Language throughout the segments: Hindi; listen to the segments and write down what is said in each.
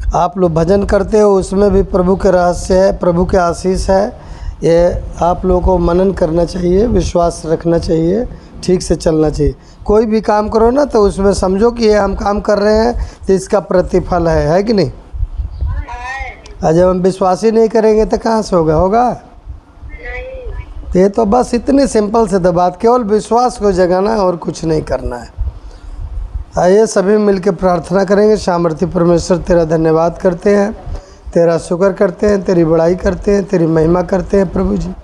आप लोग भजन करते हो, उसमें भी प्रभु के रहस्य है, प्रभु के आशीष है। ये आप लोगों को मनन करना चाहिए, विश्वास रखना चाहिए, ठीक से चलना चाहिए। कोई भी काम करो ना तो उसमें समझो कि ये हम काम कर रहे हैं तो इसका प्रतिफल है कि नहीं। और जब हम विश्वास ही नहीं करेंगे तो कहाँ से होगा। तो ये तो बस इतनी सिंपल से तो बात, केवल विश्वास को जगाना है और कुछ नहीं करना है। आइए सभी मिलकर प्रार्थना करेंगे। सामर्थी परमेश्वर, तेरा धन्यवाद करते हैं, तेरा शुक्र करते हैं, तेरी बड़ाई करते हैं, तेरी महिमा करते हैं। प्रभु जी,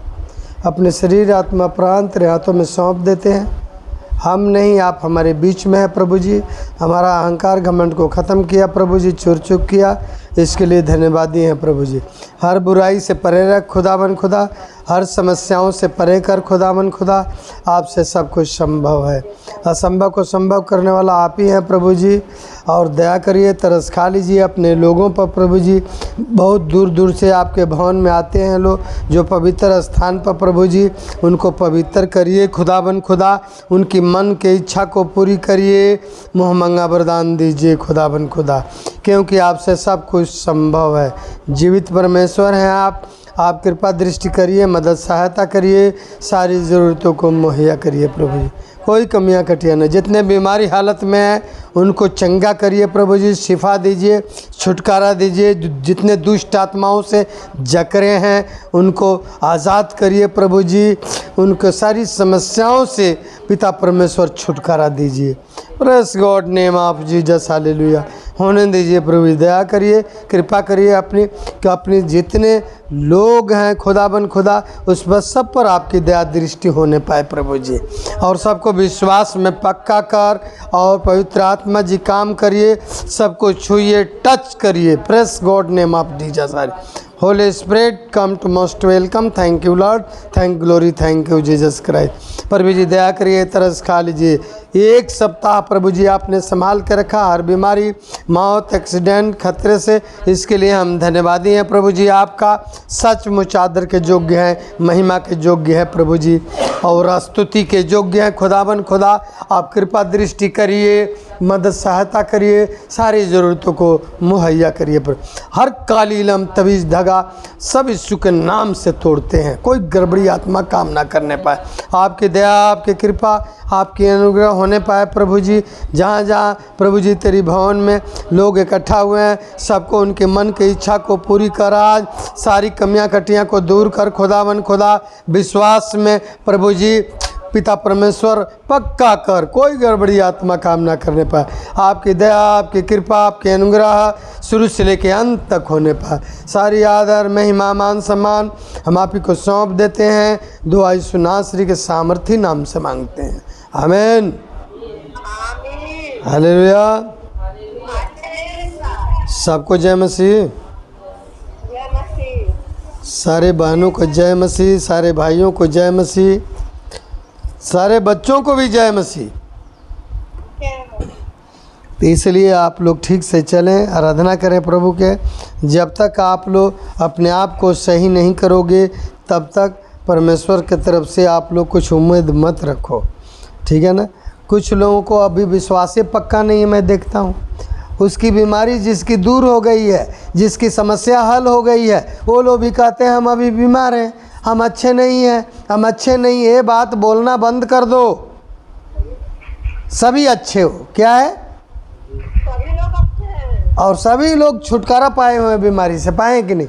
अपने शरीर, आत्मा, प्राण तेरे हाथों में सौंप देते हैं। हम नहीं, आप हमारे बीच में है प्रभु जी। हमारा अहंकार घमंड को ख़त्म किया प्रभु जी, चूर चूक किया, इसके लिए धन्यवादी हैं प्रभु जी। हर बुराई से परे रख खुदावन खुदा, हर समस्याओं से परे कर खुदावन खुदा। आपसे सब कुछ संभव है, असंभव को संभव करने वाला आप ही हैं प्रभु जी। और दया करिए, तरस खा लीजिए अपने लोगों पर प्रभु जी। बहुत दूर दूर से आपके भवन में आते हैं लोग, जो पवित्र स्थान पर प्रभु जी, उनको पवित्र करिए खुदावन खुदा। उनकी मन के इच्छा को पूरी करिए, मुँह मंगा वरदान दीजिए खुदावन खुदा, क्योंकि आपसे सब कुछ संभव है। जीवित परमेश्वर हैं आप कृपा दृष्टि करिए, मदद सहायता करिए, सारी ज़रूरतों को मुहैया करिए प्रभु जी। कोई कमियां कटियां नहीं, जितने बीमारी हालत में हैं उनको चंगा करिए प्रभु जी, शिफा दीजिए, छुटकारा दीजिए। जितने दुष्ट आत्माओं से जकड़े हैं उनको आज़ाद करिए प्रभु जी। उनको सारी समस्याओं से पिता परमेश्वर छुटकारा दीजिए। Press God name of Jesus, hallelujah. होने दीजिए प्रभु जी, दया करिए, कृपा करिए अपनी जितने लोग हैं खुदाबन खुदा, उस पर सब पर आपकी दया दृष्टि होने पाए प्रभु जी। और सबको विश्वास में पक्का कर, और पवित्र आत्मा जी काम करिए, सबको छुइए, टच करिए। Praise God name of Jesus, Holy Spirit come to most welcome. Thank you Lord, thank glory, thank you Jesus Christ. प्रभु जी दया करिए, तरस खा लीजिए। एक सप्ताह प्रभु जी आपने संभाल के रखा, हर बीमारी, मौत, एक्सीडेंट, खतरे से, इसके लिए हम धन्यवादी हैं प्रभु जी। आपका सचमुच आदर के योग्य है, महिमा के योग्य है प्रभु जी, और स्तुति के योग्य है खुदावन खुदा। आप कृपा दृष्टि करिए, मदद सहायता करिए, सारी ज़रूरतों को मुहैया करिए। पर हर काली लम, तवीज़, धागा सब यीशु के नाम से तोड़ते हैं, कोई गड़बड़ी आत्मा काम ना करने पाए। आपकी दया, आपकी कृपा, आपकी अनुग्रह होने पाए प्रभु जी। जहाँ जहाँ प्रभु जी तेरी भवन में लोग इकट्ठा हुए हैं, सबको उनके मन की इच्छा को पूरी कर। आज सारी कमियां कटियां को दूर कर खुदावन खुदा। विश्वास में प्रभु जी पिता परमेश्वर पक्का कर, कोई गड़बड़ी आत्मा काम ना करने पाए। आपकी दया, आपकी कृपा, आपके अनुग्रह शुरू से लेकर अंत तक होने पाए। सारी आदर, महिमा, मान, सम्मान हम आप ही को सौंप देते हैं। दुआ यीशु नासरी के सामर्थी नाम से मांगते हैं, आमीन, हालेलुया। सबको जय मसीह, सारे बहनों को जय मसीह, सारे भाइयों को जय मसीह, सारे बच्चों को भी जय मसीह। तो इसलिए आप लोग ठीक से चलें, आराधना करें प्रभु के। जब तक आप लोग अपने आप को सही नहीं करोगे, तब तक परमेश्वर की तरफ से आप लोग कुछ उम्मीद मत रखो, ठीक है ना। कुछ लोगों को अभी विश्वास पक्का नहीं है, मैं देखता हूँ। उसकी बीमारी जिसकी दूर हो गई है, जिसकी समस्या हल हो गई है, वो लोग भी कहते हैं हम अभी बीमार हैं, हम अच्छे नहीं हैं, हम अच्छे नहीं। ये बात बोलना बंद कर दो, सभी अच्छे हो। क्या है? सभी लोग अच्छे हैं और सभी लोग छुटकारा पाए हुए हैं बीमारी से, पाए कि नहीं?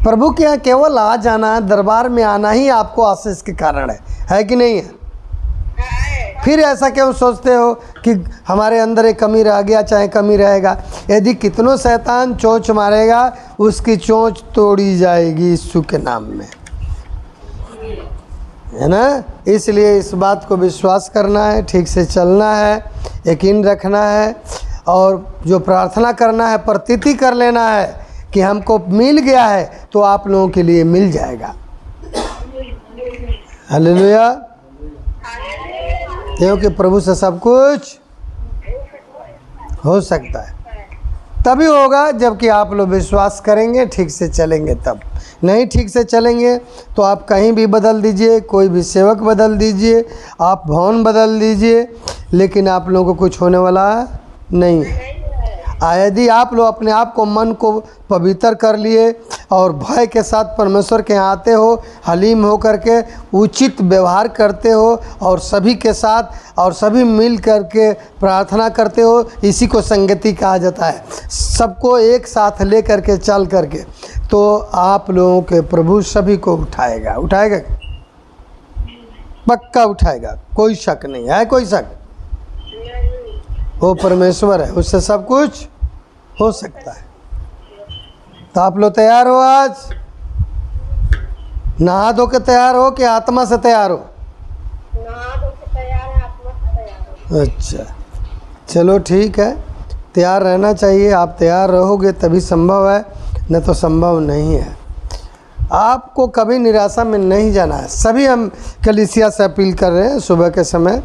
प्रभु के यहाँ केवल आ जाना, दरबार में आना ही आपको आशीष के कारण है कि नहीं है? फिर ऐसा क्यों सोचते हो कि हमारे अंदर एक कमी रह गया, चाहे कमी रहेगा। यदि कितनों शैतान चोंच मारेगा, उसकी चोंच तोड़ी जाएगी यीशु के नाम में, है ना। इसलिए इस बात को विश्वास करना है, ठीक से चलना है, यकीन रखना है, और जो प्रार्थना करना है, प्रतीति कर लेना है कि हमको मिल गया है, तो आप लोगों के लिए मिल जाएगा। हालेलुया। क्योंकि प्रभु से सब कुछ हो सकता है। तभी होगा जबकि आप लोग विश्वास करेंगे, ठीक से चलेंगे। तब नहीं ठीक से चलेंगे तो आप कहीं भी बदल दीजिए, कोई भी सेवक बदल दीजिए, आप भवन बदल दीजिए, लेकिन आप लोगों को कुछ होने वाला नहीं है। यदि आप लोग अपने आप को मन को पवित्र कर लिए और भय के साथ परमेश्वर के यहाँ आते हो, हलीम हो करके उचित व्यवहार करते हो और सभी के साथ और सभी मिल करके प्रार्थना करते हो, इसी को संगति कहा जाता है। सबको एक साथ ले करके चल करके, तो आप लोगों के प्रभु सभी को उठाएगा। उठाएगा, पक्का उठाएगा, कोई शक नहीं है। कोई शक? वो परमेश्वर है, उससे सब कुछ हो सकता है। तो आप लोग तैयार हो? आज नहा धो के तैयार हो कि आत्मा से तैयार हो? नहा धो के तैयार है, आत्मा से तैयार है। अच्छा, चलो ठीक है, तैयार रहना चाहिए। आप तैयार रहोगे तभी संभव है, न तो संभव नहीं है। आपको कभी निराशा में नहीं जाना है। सभी हम कलीसिया से अपील कर रहे हैं सुबह के समय,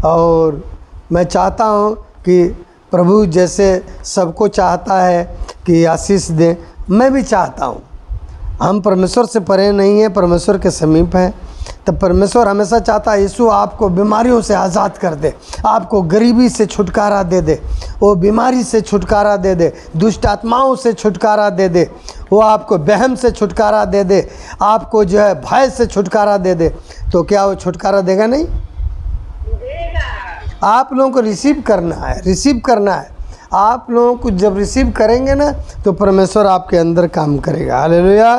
और मैं चाहता हूँ कि प्रभु जैसे सबको चाहता है कि आशीष दे, मैं भी चाहता हूँ। हम परमेश्वर से परे नहीं हैं, परमेश्वर के समीप हैं। तब परमेश्वर हमेशा चाहता है यीशु आपको बीमारियों से आज़ाद कर दे, आपको गरीबी से छुटकारा दे दे, वो बीमारी से छुटकारा दे दे, दुष्ट आत्माओं से छुटकारा दे दे, वो आपको वहम से छुटकारा दे दे, आपको जो है भय से छुटकारा दे दे। तो क्या वो छुटकारा देगा नहीं? आप लोगों को रिसीव करना है, रिसीव करना है। आप लोगों को जब रिसीव करेंगे ना, तो परमेश्वर आपके अंदर काम करेगा। हालेलुया।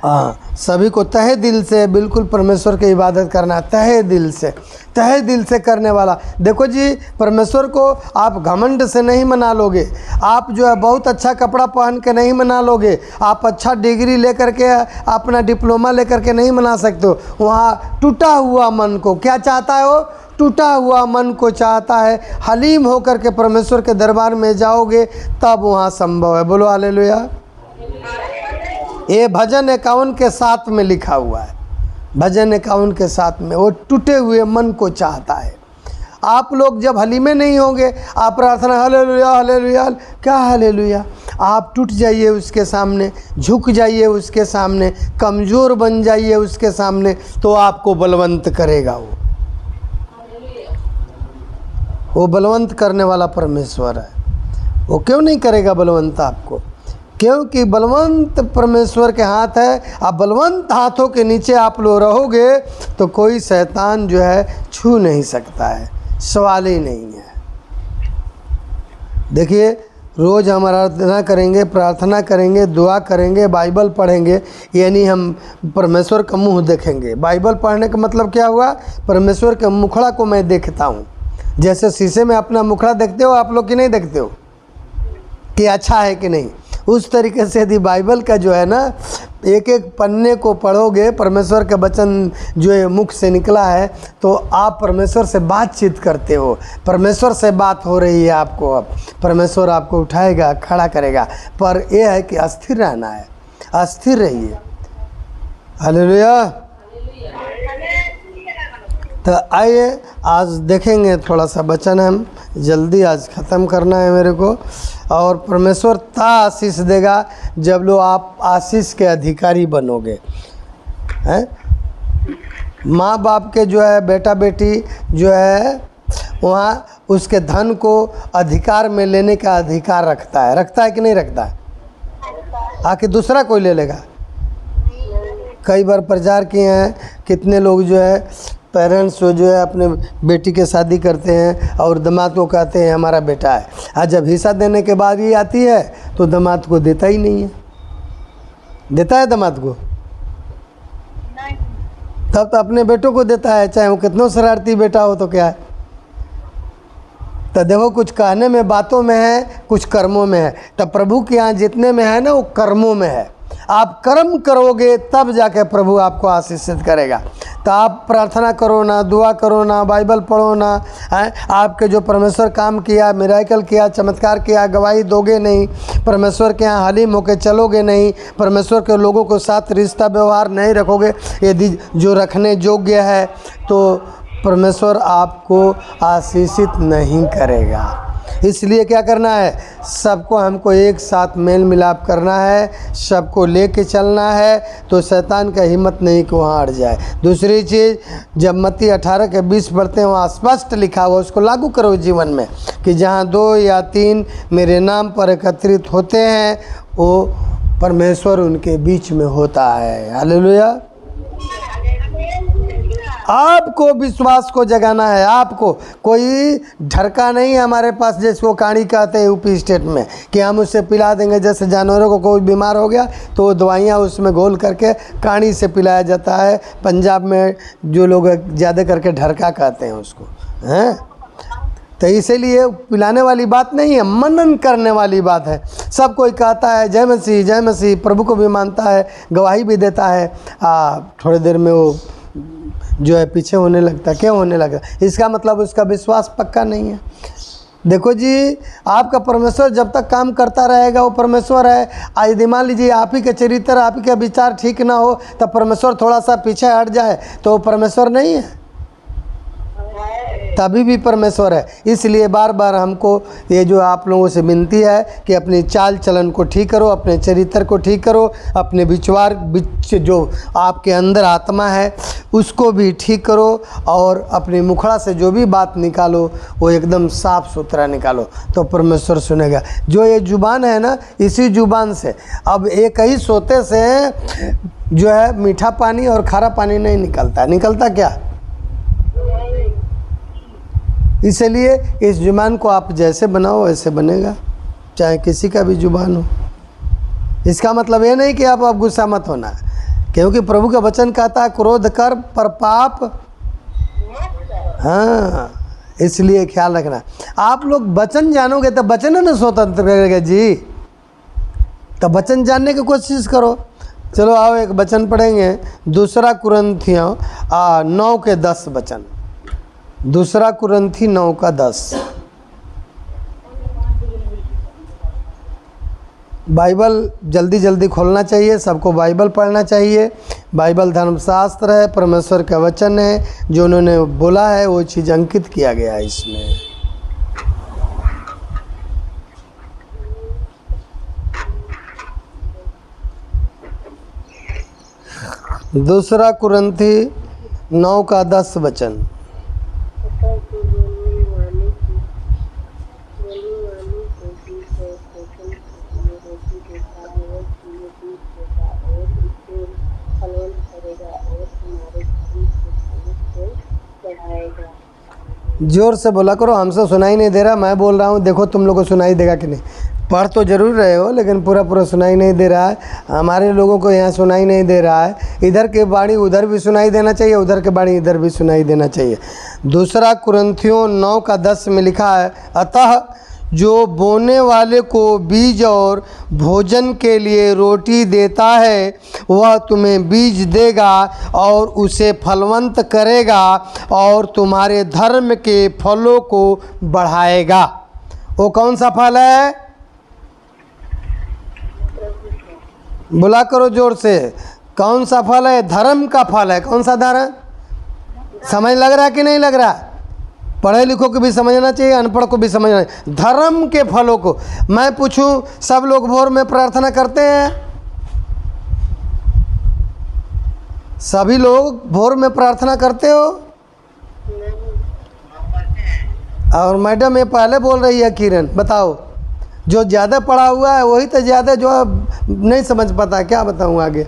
हाँ, सभी को तहे दिल से बिल्कुल परमेश्वर की इबादत करना, तहे दिल से करने वाला। देखो जी, परमेश्वर को आप घमंड से नहीं मना लोगे, आप जो है बहुत अच्छा कपड़ा पहन के नहीं मना लोगे, आप अच्छा डिग्री लेकर के अपना डिप्लोमा लेकर के नहीं मना सकते हो। वहाँ टूटा हुआ मन को क्या चाहता है? वो टूटा हुआ मन को चाहता है। हलीम होकर के परमेश्वर के दरबार में जाओगे तब वहाँ संभव है। बोलो हालेलुया। ये भजन 51 के 7 में लिखा हुआ है, भजन 51 के 7 में। वो टूटे हुए मन को चाहता है। आप लोग जब हलीमे नहीं होंगे, आप प्रार्थना हालेलुया हालेलुया, क्या हालेलुया? आप टूट जाइए उसके सामने, झुक जाइए उसके सामने, कमज़ोर बन जाइए उसके सामने, तो आपको बलवंत करेगा। वो बलवंत करने वाला परमेश्वर है। वो क्यों नहीं करेगा बलवंत आपको? क्योंकि बलवंत परमेश्वर के हाथ है। आप बलवंत हाथों के नीचे आप लोग रहोगे तो कोई शैतान जो है छू नहीं सकता है, सवाल ही नहीं है। देखिए, रोज़ हम आराधना करेंगे, प्रार्थना करेंगे, दुआ करेंगे, बाइबल पढ़ेंगे, यानी हम परमेश्वर का मुंह देखेंगे। बाइबल पढ़ने का मतलब क्या हुआ? परमेश्वर के मुखड़ा को मैं देखता हूँ। जैसे शीशे में अपना मुखड़ा देखते हो आप लोग कि नहीं देखते हो कि अच्छा है कि नहीं, उस तरीके से यदि बाइबल का जो है ना, एक एक पन्ने को पढ़ोगे, परमेश्वर का वचन जो है मुख से निकला है, तो आप परमेश्वर से बातचीत करते हो, परमेश्वर से बात हो रही है आपको। अब परमेश्वर आपको उठाएगा, खड़ा करेगा, पर यह है कि अस्थिर रहना है, अस्थिर रहिए। हालेलुया। तो आइए आज देखेंगे थोड़ा सा वचन, हम जल्दी आज ख़त्म करना है मेरे को। और परमेश्वर ता आशीष देगा जब लोग आप आशीष के अधिकारी बनोगे। हैं, माँ बाप के जो है बेटा बेटी जो है वहाँ उसके धन को अधिकार में लेने का अधिकार रखता है कि नहीं रखता है? आके दूसरा कोई ले लेगा? कई बार प्रचार किए हैं, कितने लोग जो है पेरेंट्स जो है अपने बेटी के शादी करते हैं और दामाद को कहते हैं हमारा बेटा है, और जब हिस्सा देने के बाद ये आती है तो दामाद को देता ही नहीं है। देता है दामाद को? तब तो अपने बेटों को देता है, चाहे वो कितना शरारती बेटा हो तो क्या है। तो देखो, कुछ कहने में बातों में है, कुछ कर्मों में है। तब प्रभु के यहाँ जितने में है ना, वो कर्मों में है। आप कर्म करोगे तब जाके प्रभु आपको आशीषित करेगा। तो आप प्रार्थना करो ना, दुआ करो ना, बाइबल पढ़ो ना, आपके जो परमेश्वर काम किया, मिराकल किया, चमत्कार किया, गवाही दोगे नहीं, परमेश्वर के यहाँ हलीम होकर चलोगे नहीं, परमेश्वर के लोगों के साथ रिश्ता व्यवहार नहीं रखोगे, यदि जो रखने योग्य है, तो परमेश्वर आपको आशीषित नहीं करेगा। इसलिए क्या करना है, सबको हमको एक साथ मेल मिलाप करना है, सबको लेके चलना है, तो शैतान का हिम्मत नहीं कि वहाँ अड़ जाए। दूसरी चीज़, जब मत्ती 18 के 20 पढ़ते हैं वहाँ स्पष्ट लिखा हुआ, उसको लागू करो जीवन में कि जहाँ 2 या 3 मेरे नाम पर एकत्रित होते हैं वो परमेश्वर उनके बीच में होता है। हालेलुया। आपको विश्वास को जगाना है, आपको कोई ढरका नहीं है हमारे पास जिसको काड़ी कहते हैं यूपी स्टेट में कि हम उससे पिला देंगे। जैसे जानवरों को कोई बीमार हो गया तो वो दवाइयाँ उसमें घोल करके काड़ी से पिलाया जाता है। पंजाब में जो लोग ज़्यादा करके ढरका कहते हैं उसको, हैं। तो इसीलिए पिलाने वाली बात नहीं है, मनन करने वाली बात है। सब कोई कहता है जय मसीह जय मसीह, प्रभु को भी मानता है, गवाही भी देता है, थोड़ी देर में वो जो है पीछे होने लगता। क्यों होने लगा? इसका मतलब उसका विश्वास पक्का नहीं है। देखो जी, आपका परमेश्वर जब तक काम करता रहेगा वो परमेश्वर है। यदि मान लीजिए आप ही के चरित्र, आप ही के विचार ठीक ना हो, तब परमेश्वर थोड़ा सा पीछे हट जाए तो वो परमेश्वर नहीं है, तभी भी परमेश्वर है। इसलिए बार बार हमको ये जो आप लोगों से विनती है कि अपनी चाल चलन को ठीक करो, अपने चरित्र को ठीक करो, अपने विचार जो आपके अंदर आत्मा है उसको भी ठीक करो, और अपनी मुखड़ा से जो भी बात निकालो वो एकदम साफ सुथरा निकालो, तो परमेश्वर सुनेगा। जो ये जुबान है ना, इसी जुबान से अब एक ही सोते से जो है मीठा पानी और खारा पानी नहीं निकलता। निकलता क्या? इसलिए इस जुबान को आप जैसे बनाओ वैसे बनेगा, चाहे किसी का भी जुबान हो। इसका मतलब ये नहीं कि आप गुस्सा मत होना, क्योंकि प्रभु का वचन कहता है क्रोध कर पर पाप, हाँ, इसलिए ख्याल रखना। आप लोग वचन जानोगे तो वचन है ना स्वतंत्र करेगा जी, तो वचन जानने की कोशिश करो। चलो आओ एक वचन पढ़ेंगे, 2 कुरिन्थियों 9 के 10 वचन। 2 कुरिन्थी 9 का 10। बाइबल जल्दी जल्दी खोलना चाहिए, सबको बाइबल पढ़ना चाहिए। बाइबल धर्मशास्त्र है, परमेश्वर का वचन है, जो उन्होंने बोला है वो चीज़ अंकित किया गया है इसमें। 2 कुरिन्थी 9 का 10 वचन। जोर से बोला करो, हमसे सुनाई नहीं दे रहा, मैं बोल रहा हूँ, देखो तुम लोग को सुनाई देगा कि नहीं। पढ़ तो जरूर रहे हो लेकिन पूरा सुनाई नहीं दे रहा है। हमारे लोगों को यहाँ सुनाई नहीं दे रहा है। इधर के बाणी उधर भी सुनाई देना चाहिए, उधर के बाणी इधर भी सुनाई देना चाहिए। 2 कुरिन्थियों 9 का 10 में लिखा है, अतः जो बोने वाले को बीज और भोजन के लिए रोटी देता है वह तुम्हें बीज देगा और उसे फलवंत करेगा और तुम्हारे धर्म के फलों को बढ़ाएगा। वो कौन सा फल है? बुला करो जोर से, कौन सा फल है? धर्म का फल है। कौन सा धर्म? समझ लग रहा है कि नहीं लग रहा? पढ़े लिखो को भी समझना चाहिए, अनपढ़ को भी समझना चाहिए। धर्म के फलों को। मैं पूछूं, सब लोग भोर में प्रार्थना करते हैं? सभी लोग भोर में प्रार्थना करते हो? और मैडम ये पहले बोल रही है किरण, बताओ। जो ज़्यादा पढ़ा हुआ है वही तो ज़्यादा जो नहीं समझ पाता, क्या बताऊँ आगे।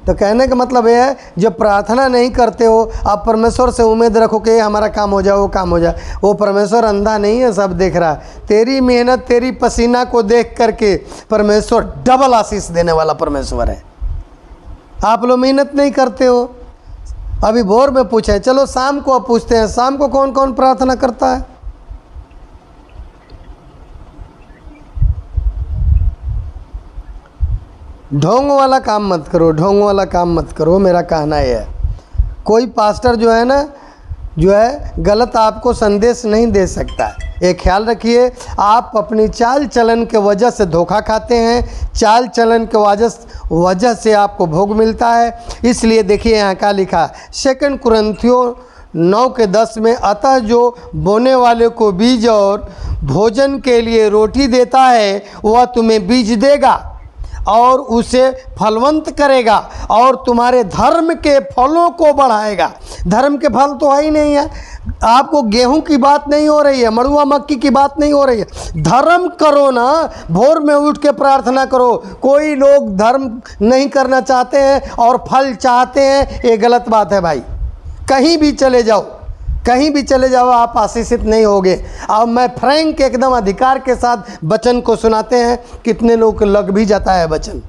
तो कहने का मतलब ये है, जो प्रार्थना नहीं करते हो आप परमेश्वर से उम्मीद रखो कि हमारा काम हो जाए, वो काम हो जाए। वो परमेश्वर अंधा नहीं है, सब देख रहा है। तेरी मेहनत, तेरी पसीना को देख करके परमेश्वर डबल आशीष देने वाला परमेश्वर है। आप लोग मेहनत नहीं करते हो। अभी भोर में पूछे, चलो शाम को अब पूछते हैं, शाम को कौन कौन प्रार्थना करता है? ढोंग वाला काम मत करो, ढोंग वाला काम मत करो, मेरा कहना यह है। कोई पास्टर जो है ना, जो है गलत आपको संदेश नहीं दे सकता। ये ख्याल रखिए, आप अपनी चाल चलन के वजह से धोखा खाते हैं, चाल चलन के वजह से आपको भोग मिलता है। इसलिए देखिए यहाँ क्या लिखा, 2 कुरिन्थियों 9 के 10 में, अतः जो बोने वाले को बीज और भोजन के लिए रोटी देता है वह तुम्हें बीज देगा और उसे फलवंत करेगा और तुम्हारे धर्म के फलों को बढ़ाएगा। धर्म के फल तो है ही नहीं है। आपको गेहूं की बात नहीं हो रही है, मड़ुआ मक्की की बात नहीं हो रही है। धर्म करो ना, भोर में उठ के प्रार्थना करो। कोई लोग धर्म नहीं करना चाहते हैं और फल चाहते हैं, ये गलत बात है भाई। कहीं भी चले जाओ, कहीं भी चले जाओ, आप आशीषित नहीं होगे। अब मैं फ्रैंक एकदम अधिकार के साथ वचन को सुनाते हैं, कितने लोग को लग भी जाता है वचन।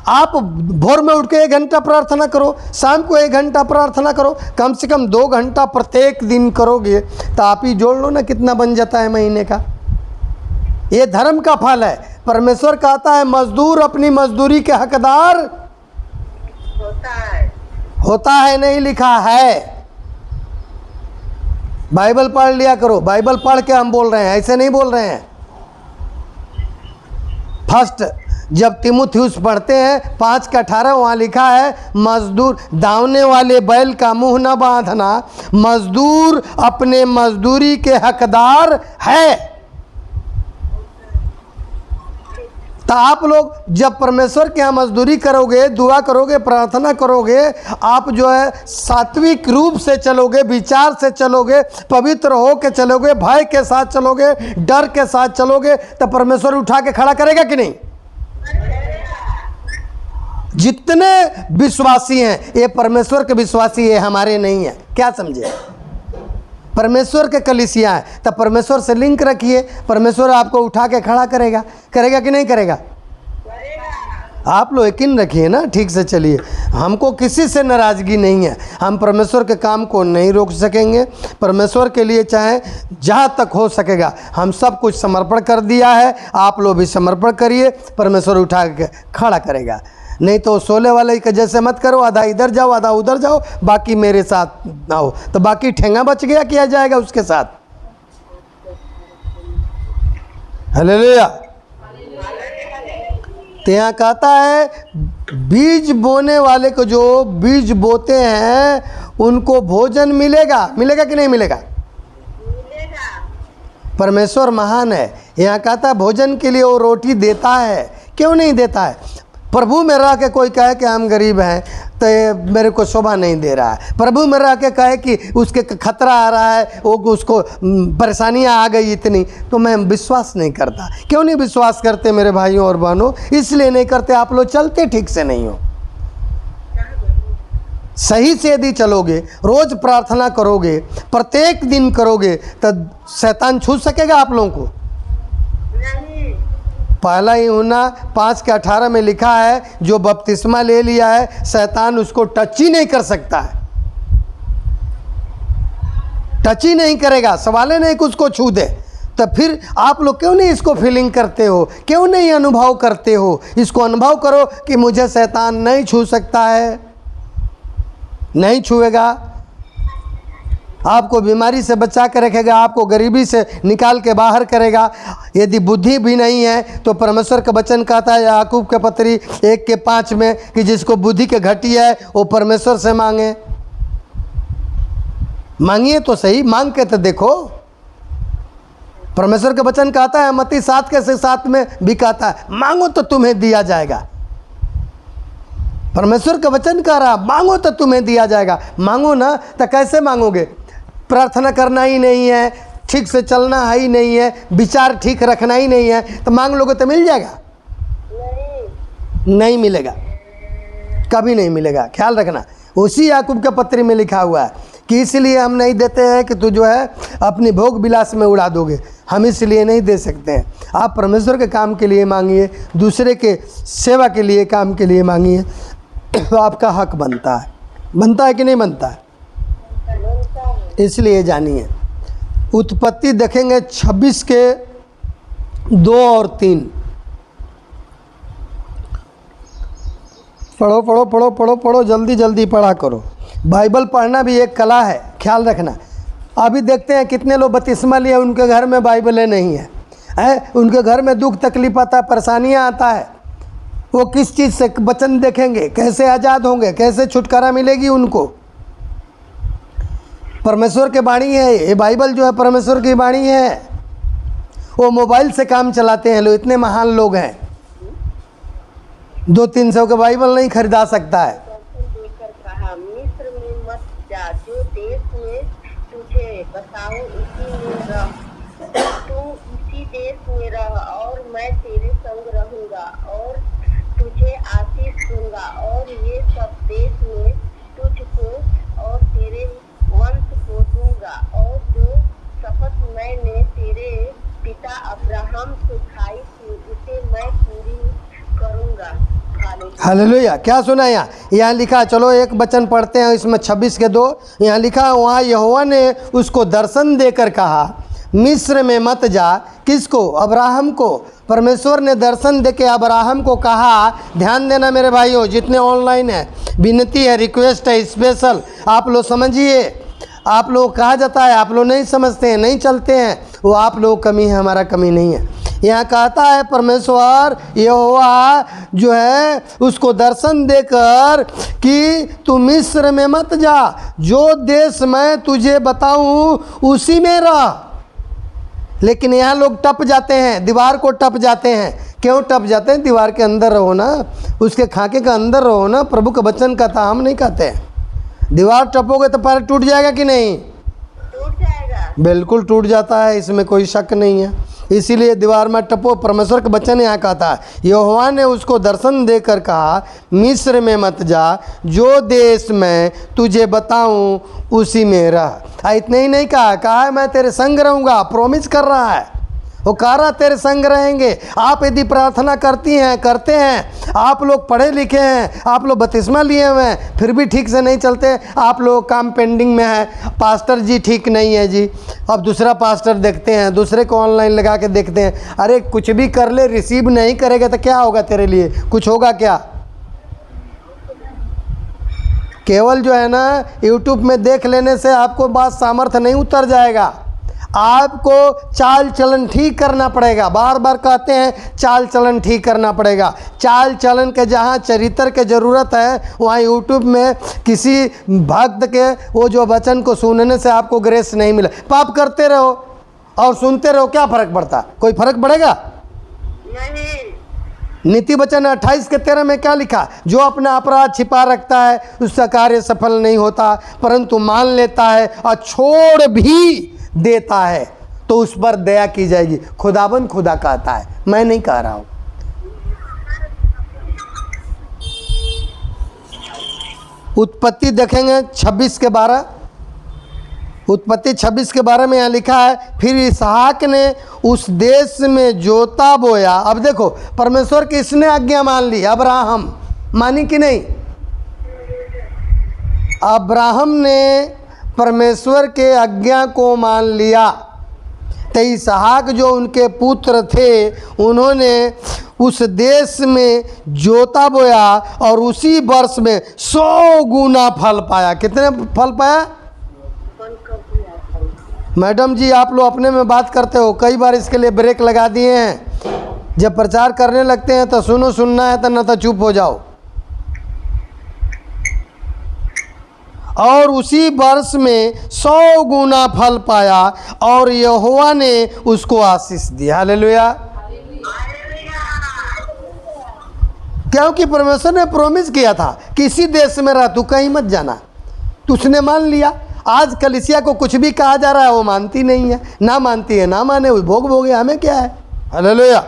आप भोर में उठ के 1 घंटा प्रार्थना करो, शाम को 1 घंटा प्रार्थना करो, कम से कम 2 घंटा प्रत्येक दिन करोगे तो आप ही जोड़ लो ना कितना बन जाता है महीने का। ये धर्म का फल है। परमेश्वर कहता है मजदूर अपनी मजदूरी के हकदार होता है, नहीं लिखा है। बाइबल पढ़ लिया करो। बाइबल पढ़ के हम बोल रहे हैं, ऐसे नहीं बोल रहे हैं। फर्स्ट जब तीमुथियुस पढ़ते हैं 5 के 18 वहाँ लिखा है मजदूर दावने वाले बैल का मुंह न बांधना, मजदूर अपने मजदूरी के हकदार है। तो आप लोग जब परमेश्वर के यहाँ मजदूरी करोगे, दुआ करोगे, प्रार्थना करोगे, आप जो है सात्विक रूप से चलोगे, विचार से चलोगे, पवित्र हो के चलोगे, भय के साथ चलोगे, डर के साथ चलोगे, तो परमेश्वर उठा के खड़ा करेगा कि नहीं? जितने विश्वासी हैं ये परमेश्वर के विश्वासी है, हमारे नहीं है। क्या समझे? परमेश्वर के कलीसिया है, तब परमेश्वर से लिंक रखिए, परमेश्वर आपको उठा के खड़ा करेगा। करेगा कि नहीं करेगा? आप लोग यकीन रखिए ना, ठीक से चलिए। हमको किसी से नाराज़गी नहीं है, हम परमेश्वर के काम को नहीं रोक सकेंगे। परमेश्वर के लिए चाहे जहाँ तक हो सकेगा हम सब कुछ समर्पण कर दिया है। आप लोग भी समर्पण करिए, परमेश्वर उठा के खड़ा करेगा। नहीं तो सोले वाले के जैसे मत करो, आधा इधर जाओ आधा उधर जाओ, बाकी मेरे साथ आओ, तो बाकी ठेंगा बच गया, किया जाएगा उसके साथ। हालेलुया। तो यहाँ कहता है बीज बोने वाले को, जो बीज बोते हैं उनको भोजन मिलेगा। मिलेगा कि नहीं मिलेगा? परमेश्वर महान है। यहाँ कहता है भोजन के लिए वो रोटी देता है। क्यों नहीं देता है? प्रभु में रह के कोई कहे कि हम गरीब हैं तो ये मेरे को शोभा नहीं दे रहा है। प्रभु में रह के कहे कि उसके खतरा आ रहा है, वो उसको परेशानियां आ गई इतनी, तो मैं विश्वास नहीं करता। क्यों नहीं विश्वास करते मेरे भाइयों और बहनों? इसलिए नहीं करते, आप लोग चलते ठीक से नहीं हो। सही से यदि चलोगे, रोज प्रार्थना करोगे, प्रत्येक दिन करोगे, तो शैतान छू सकेगा आप लोगों को? पहला यूहन्ना 5 के 18 में लिखा है जो बपतिस्मा ले लिया है शैतान उसको टच ही नहीं कर सकता है। टच ही नहीं करेगा, सवाल नहीं कि उसको छू दे। तो फिर आप लोग क्यों नहीं इसको फीलिंग करते हो? क्यों नहीं अनुभव करते हो? इसको अनुभव करो कि मुझे शैतान नहीं छू सकता है। नहीं छुएगा, आपको बीमारी से बचा के रखेगा, आपको गरीबी से निकाल के बाहर करेगा। यदि बुद्धि भी नहीं है तो परमेश्वर का वचन कहता है याकूब के पत्री 1 के 5 में कि जिसको बुद्धि के घटी है वो परमेश्वर से मांगे। मांगिए तो सही, मांग के तो देखो। परमेश्वर का वचन कहता है मत्ती 7 के 7 में भी कहता है मांगो तो तुम्हें दिया जाएगा। परमेश्वर का वचन कह रहा मांगो तो तुम्हें दिया जाएगा। मांगो ना, तो कैसे मांगोगे? प्रार्थना करना ही नहीं है, ठीक से चलना है ही नहीं है, विचार ठीक रखना ही नहीं है, तो मांग लोगे तो मिल जाएगा? नहीं मिलेगा, कभी नहीं मिलेगा। ख्याल रखना। उसी याकूब के पत्री में लिखा हुआ है कि इसलिए हम नहीं देते हैं कि तू जो है अपनी भोग विलास में उड़ा दोगे। हम इसलिए नहीं दे सकते हैं। आप परमेश्वर के काम के लिए मांगिए, दूसरे के सेवा के लिए, काम के लिए मांगिए, तो आपका हक बनता है। बनता है कि नहीं बनता है? इसलिए जानिए। उत्पत्ति देखेंगे 26 के 2 और 3। पढ़ो पढ़ो पढ़ो पढ़ो पढ़ो, जल्दी जल्दी पढ़ा करो। बाइबल पढ़ना भी एक कला है, ख्याल रखना। अभी देखते हैं कितने लोग बपतिस्मा लिए उनके घर में बाइबलें नहीं है, उनके घर में दुख तकलीफ आता है, परेशानियाँ आता है। वो किस चीज़ से वचन देखेंगे? कैसे आज़ाद होंगे? कैसे छुटकारा मिलेगी उनको? परमेश्वर की वाणी है, ये बाइबल जो है परमेश्वर की वाणी है। वो मोबाइल से काम चलाते हैं लोग, इतने महान लोग हैं, 200-300 का बाइबल नहीं खरीदा सकता है। दर्शन देकर कहा, मिस्र में मत जा, जो देश में तुझे बताऊं उसी में रह। तू उसी देश में रह और मैं तेरे संग रहूंगा और तुझे आशीष दूंगा और ये सब देश में तुझको और तेरे वंश को दूंगा और जो शपथ मैंने तेरे पिता अब्राहम से खाई थी उसे मैं पूरी करूंगा। हालेलुया। हालेलुया। क्या सुना यहाँ लिखा, चलो एक वचन पढ़ते हैं इसमें 26:2। यहाँ लिखा, वहाँ यहोवा ने उसको दर्शन देकर कहा, मिस्र में मत जा। किसको? अब्राहम को। परमेश्वर ने दर्शन देके अब्राहम को कहा, ध्यान देना मेरे भाइयों जितने ऑनलाइन है, विनती है, रिक्वेस्ट है स्पेशल, आप लोग समझिए। आप लोग कहा जाता है, आप लोग नहीं समझते हैं, नहीं चलते हैं, वो आप लोग कमी है, हमारा कमी नहीं है। यहाँ कहता है परमेश्वर यहोवा जो है उसको दर्शन देकर कि तू मिस्र में मत जा, जो देश मैं तुझे बताऊं उसी में रह। लेकिन यहाँ लोग टप जाते हैं, दीवार को टप जाते हैं। क्यों टप जाते हैं? दीवार के अंदर रहो ना, उसके खाके के अंदर रहो ना। प्रभु का वचन कहता, हम नहीं कहते हैं। दीवार टपोगे तो पैर टूट जाएगा कि नहीं? टूट जाएगा, बिल्कुल टूट जाता है, इसमें कोई शक नहीं है। इसीलिए दीवार में टपो। परमेश्वर का वचन यहाँ कहता है, यहोवा ने उसको दर्शन देकर कहा, मिस्र में मत जा, जो देश मैं तुझे बताऊं उसी में रह। इतने ही नहीं कहा है मैं तेरे संग रहूँगा, प्रॉमिस कर रहा है। वो कह रहा तेरे संग रहेंगे। आप यदि प्रार्थना करती हैं, करते हैं, आप लोग पढ़े लिखे हैं, आप लोग बपतिस्मा लिए हुए हैं, फिर भी ठीक से नहीं चलते, आप लोग काम पेंडिंग में है, पास्टर जी ठीक नहीं है जी, अब दूसरा पास्टर देखते हैं, दूसरे को ऑनलाइन लगा के देखते हैं। अरे कुछ भी कर ले, रिसीव नहीं करेगा तो क्या होगा तेरे लिए? कुछ होगा क्या? केवल जो है ना यूट्यूब में देख लेने से आपको बात सामर्थ्य नहीं उतर जाएगा। आपको चाल चलन ठीक करना पड़ेगा। बार बार कहते हैं चाल चलन ठीक करना पड़ेगा। चाल चलन के जहाँ चरित्र के ज़रूरत है, वहाँ यूट्यूब में किसी भक्त के वो जो वचन को सुनने से आपको ग्रेस नहीं मिला। पाप करते रहो और सुनते रहो, क्या फ़र्क पड़ता? कोई फ़र्क पड़ेगा नहीं। नीति वचन 28:13 में क्या लिखा? जो अपना अपराध छिपा रखता है उसका कार्य सफल नहीं होता, परंतु मान लेता है और छोड़ भी देता है तो उस पर दया की जाएगी। खुदाबंद खुदा कहता है, मैं नहीं कह रहा हूं। उत्पत्ति देखेंगे 26:12। उत्पत्ति 26:12 में यहाँ लिखा है, फिर इसहाक ने उस देश में जोता बोया। अब देखो, परमेश्वर की इसने आज्ञा मान ली, अब्राहम मानी कि नहीं? अब्राहम ने परमेश्वर के आज्ञा को मान लिया तो इसहाक जो उनके पुत्र थे, उन्होंने उस देश में जोता बोया और उसी वर्ष में 100 गुना फल पाया। कितने फल पाया? मैडम जी आप लोग अपने में बात करते हो, कई बार इसके लिए ब्रेक लगा दिए हैं। जब प्रचार करने लगते हैं तो सुनो, सुनना है तो न तो चुप हो जाओ। और उसी वर्ष में 100 गुना फल पाया और यहोवा ने उसको आशीष दी। हालेलुया। क्योंकि परमेश्वर ने प्रॉमिस किया था किसी देश में रह, तू कहीं मत जाना, तो उसने मान लिया। आज कलीसिया को कुछ भी कहा जा रहा है वो मानती नहीं है, ना मानती है ना माने, भोग भोगे, हमें क्या है। हालेलुया।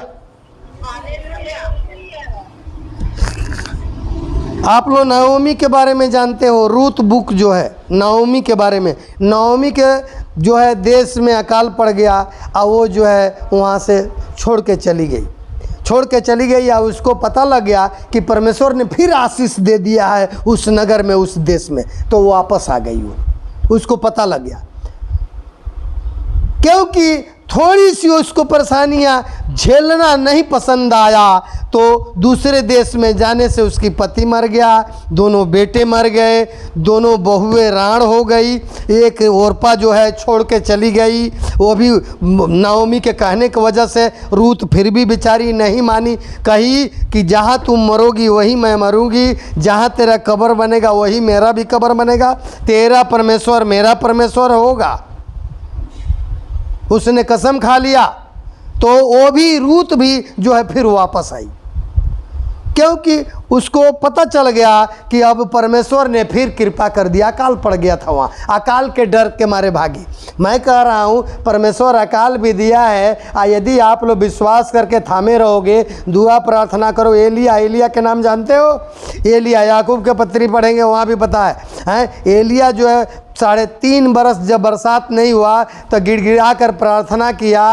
आप लोग नाओमी के बारे में जानते हो, रूत बुक जो है नाओमी के बारे में। नाओमी के जो है देश में अकाल पड़ गया और वो जो है वहाँ से छोड़ के चली गई या उसको पता लग गया कि परमेश्वर ने फिर आशीष दे दिया है उस नगर में, उस देश में, तो वो वापस आ गई। वो उसको पता लग गया, क्योंकि थोड़ी सी उसको परेशानियां झेलना नहीं पसंद आया तो दूसरे देश में जाने से उसकी पति मर गया, दोनों बेटे मर गए, दोनों बहुएं राण हो गई, एक ओरपा जो है छोड़ के चली गई, वो भी नाओमी के कहने की वजह से। रूत फिर भी बेचारी नहीं मानी, कही कि जहाँ तुम मरोगी वहीं मैं मरूंगी, जहाँ तेरा कब्र बनेगा वहीं मेरा भी कब्र बनेगा, तेरा परमेश्वर मेरा परमेश्वर होगा। उसने कसम खा लिया। तो वो भी रूत भी जो है फिर वापस आई, क्योंकि उसको पता चल गया कि अब परमेश्वर ने फिर कृपा कर दिया। अकाल पड़ गया था वहाँ, अकाल के डर के मारे भागी। मैं कह रहा हूँ परमेश्वर अकाल भी दिया है, यदि आप लोग विश्वास करके थामे रहोगे, दुआ प्रार्थना करो। एलिया के नाम जानते हो? एलिया, याकूब के पत्री पढ़ेंगे वहाँ भी पता है। एलिया जो है 3.5 बरस जब बरसात नहीं हुआ तो गिड़गिड़ा कर प्रार्थना किया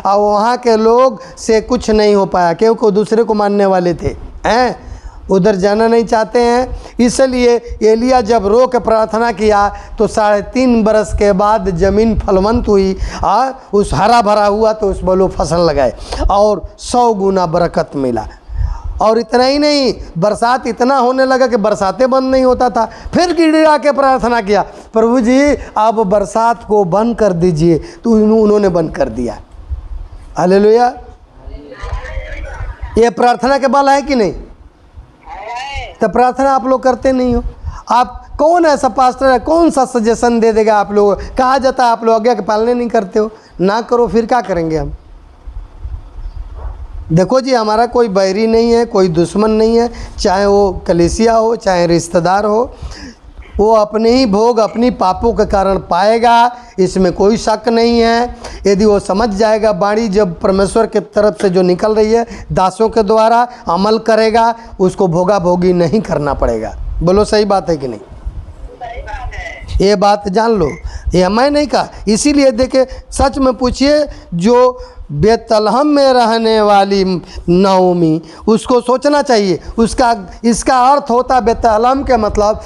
और वहाँ के लोग से कुछ नहीं हो पाया, क्योंकि वो दूसरे को मानने वाले थे, हैं उधर जाना नहीं चाहते हैं। इसलिए एलिया जब रो के प्रार्थना किया तो 3.5 बरस के बाद ज़मीन फलवंत हुई, उस हरा भरा हुआ तो उस पर लोग फसल लगाए और 100 गुना बरकत मिला। और इतना ही नहीं, बरसात इतना होने लगा कि बरसातें बंद नहीं होता था। फिर गिड़गिड़ा के प्रार्थना किया, प्रभु जी आप बरसात को बंद कर दीजिए, तो उन्होंने बंद कर दिया। हालेलुया। ये प्रार्थना के बल है कि नहीं? तो प्रार्थना आप लोग करते नहीं हो। आप कौन ऐसा पास्टर है, कौन सा सजेशन दे देगा? आप लोग कहा जाता है आप लोग आज्ञा के पालने नहीं करते हो, ना करो, फिर क्या करेंगे हम? देखो जी, हमारा कोई बैरी नहीं है, कोई दुश्मन नहीं है, चाहे वो कलीसिया हो चाहे रिश्तेदार हो, वो अपने ही भोग अपनी पापों के कारण पाएगा, इसमें कोई शक नहीं है। यदि वो समझ जाएगा बाणी जब परमेश्वर के तरफ से जो निकल रही है दासों के द्वारा अमल करेगा, उसको भोगा भोगी नहीं करना पड़ेगा। बोलो सही बात है कि नहीं? सही बात है। ये बात जान लो, ये मैं नहीं कहा। इसीलिए देखे, सच में पूछिए, जो बेतलहम में रहने वाली नाओमी, उसको सोचना चाहिए। इसका अर्थ होता बेतलहम के मतलब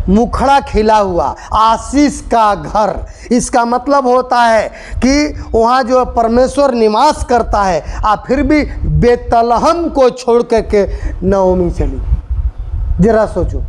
मुखड़ा खिला हुआ, आशीष का घर। इसका मतलब होता है कि वहाँ जो परमेश्वर निवास करता है, फिर भी बेतलहम को छोड़ करके नाओमी चली। जरा सोचो,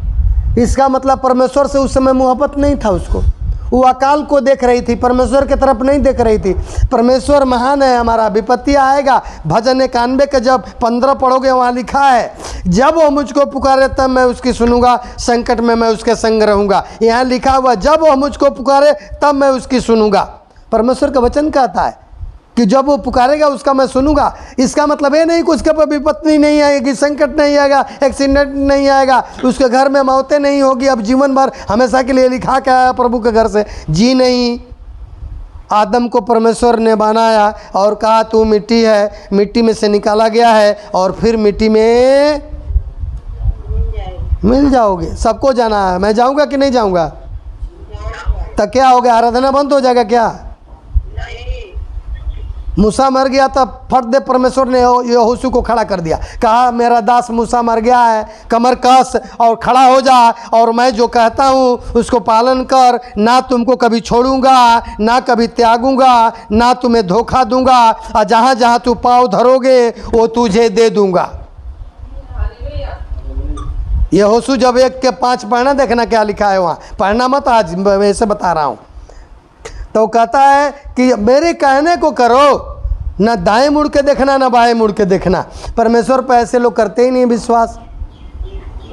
इसका मतलब परमेश्वर से उस समय मोहब्बत नहीं था उसको। वो अकाल को देख रही थी, परमेश्वर की तरफ नहीं देख रही थी। परमेश्वर महान है हमारा, विपत्ति आएगा। भजन 91 के जब 15 पढ़ोगे वहाँ लिखा है, जब वो मुझको पुकारे तब मैं उसकी सुनूंगा, संकट में मैं उसके संग रहूंगा। यहाँ लिखा हुआ जब वो मुझको पुकारे तब मैं उसकी सुनूंगा। परमेश्वर का वचन कहता है कि जब वो पुकारेगा उसका मैं सुनूंगा। इसका मतलब ये नहीं कि उसके पर विपत्ति नहीं आएगी, संकट नहीं आएगा, एक्सीडेंट नहीं आएगा, उसके घर में मौतें नहीं होगी। अब जीवन भर हमेशा के लिए लिखा क्या है प्रभु के घर से? जी नहीं। आदम को परमेश्वर ने बनाया और कहा तू मिट्टी है, मिट्टी में से निकाला गया है और फिर मिट्टी में मिल जाओगे। सबको जाना है। मैं जाऊंगा कि नहीं जाऊंगा? तो क्या हो गया? आराधना बंद हो जाएगा क्या? मूसा मर गया तब फट दे परमेश्वर ने यहोशू को खड़ा कर दिया, कहा मेरा दास मूसा मर गया है, कमर कस और खड़ा हो जा और मैं जो कहता हूँ उसको पालन कर। ना तुमको कभी छोड़ूंगा, ना कभी त्यागूंगा, ना तुम्हें धोखा दूंगा, और जहाँ जहाँ तू पाँव धरोगे वो तुझे दे दूंगा। यहोशू जब 1 के 5 पढ़ना, देखना क्या लिखा है वहाँ, पढ़ना मत, आज वैसे बता रहा हूँ। तो कहता है कि मेरे कहने को करो, ना दाएं मुड़ के देखना ना बाएं मुड़ के देखना। परमेश्वर पर ऐसे लोग करते ही नहीं विश्वास।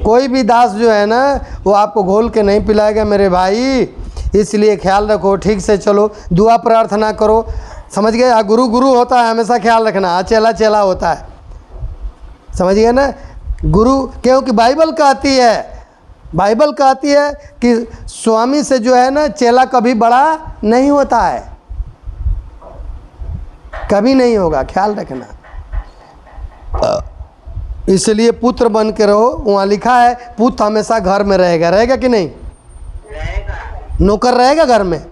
कोई भी दास जो है ना, वो आपको घोल के नहीं पिलाएगा मेरे भाई। इसलिए ख्याल रखो, ठीक से चलो, दुआ प्रार्थना करो। समझ गए? गुरु गुरु होता है, हमेशा ख्याल रखना। चेला चेला होता है, समझ गए ना? गुरु, क्योंकि बाइबल कहती है कि स्वामी से जो है ना चेला कभी बड़ा नहीं होता है, कभी नहीं होगा, ख्याल रखना। इसलिए पुत्र बन के रहो। वहाँ लिखा है पुत्र हमेशा घर में रहेगा। रहेगा कि नहीं? रहेगा। नौकर रहेगा घर में?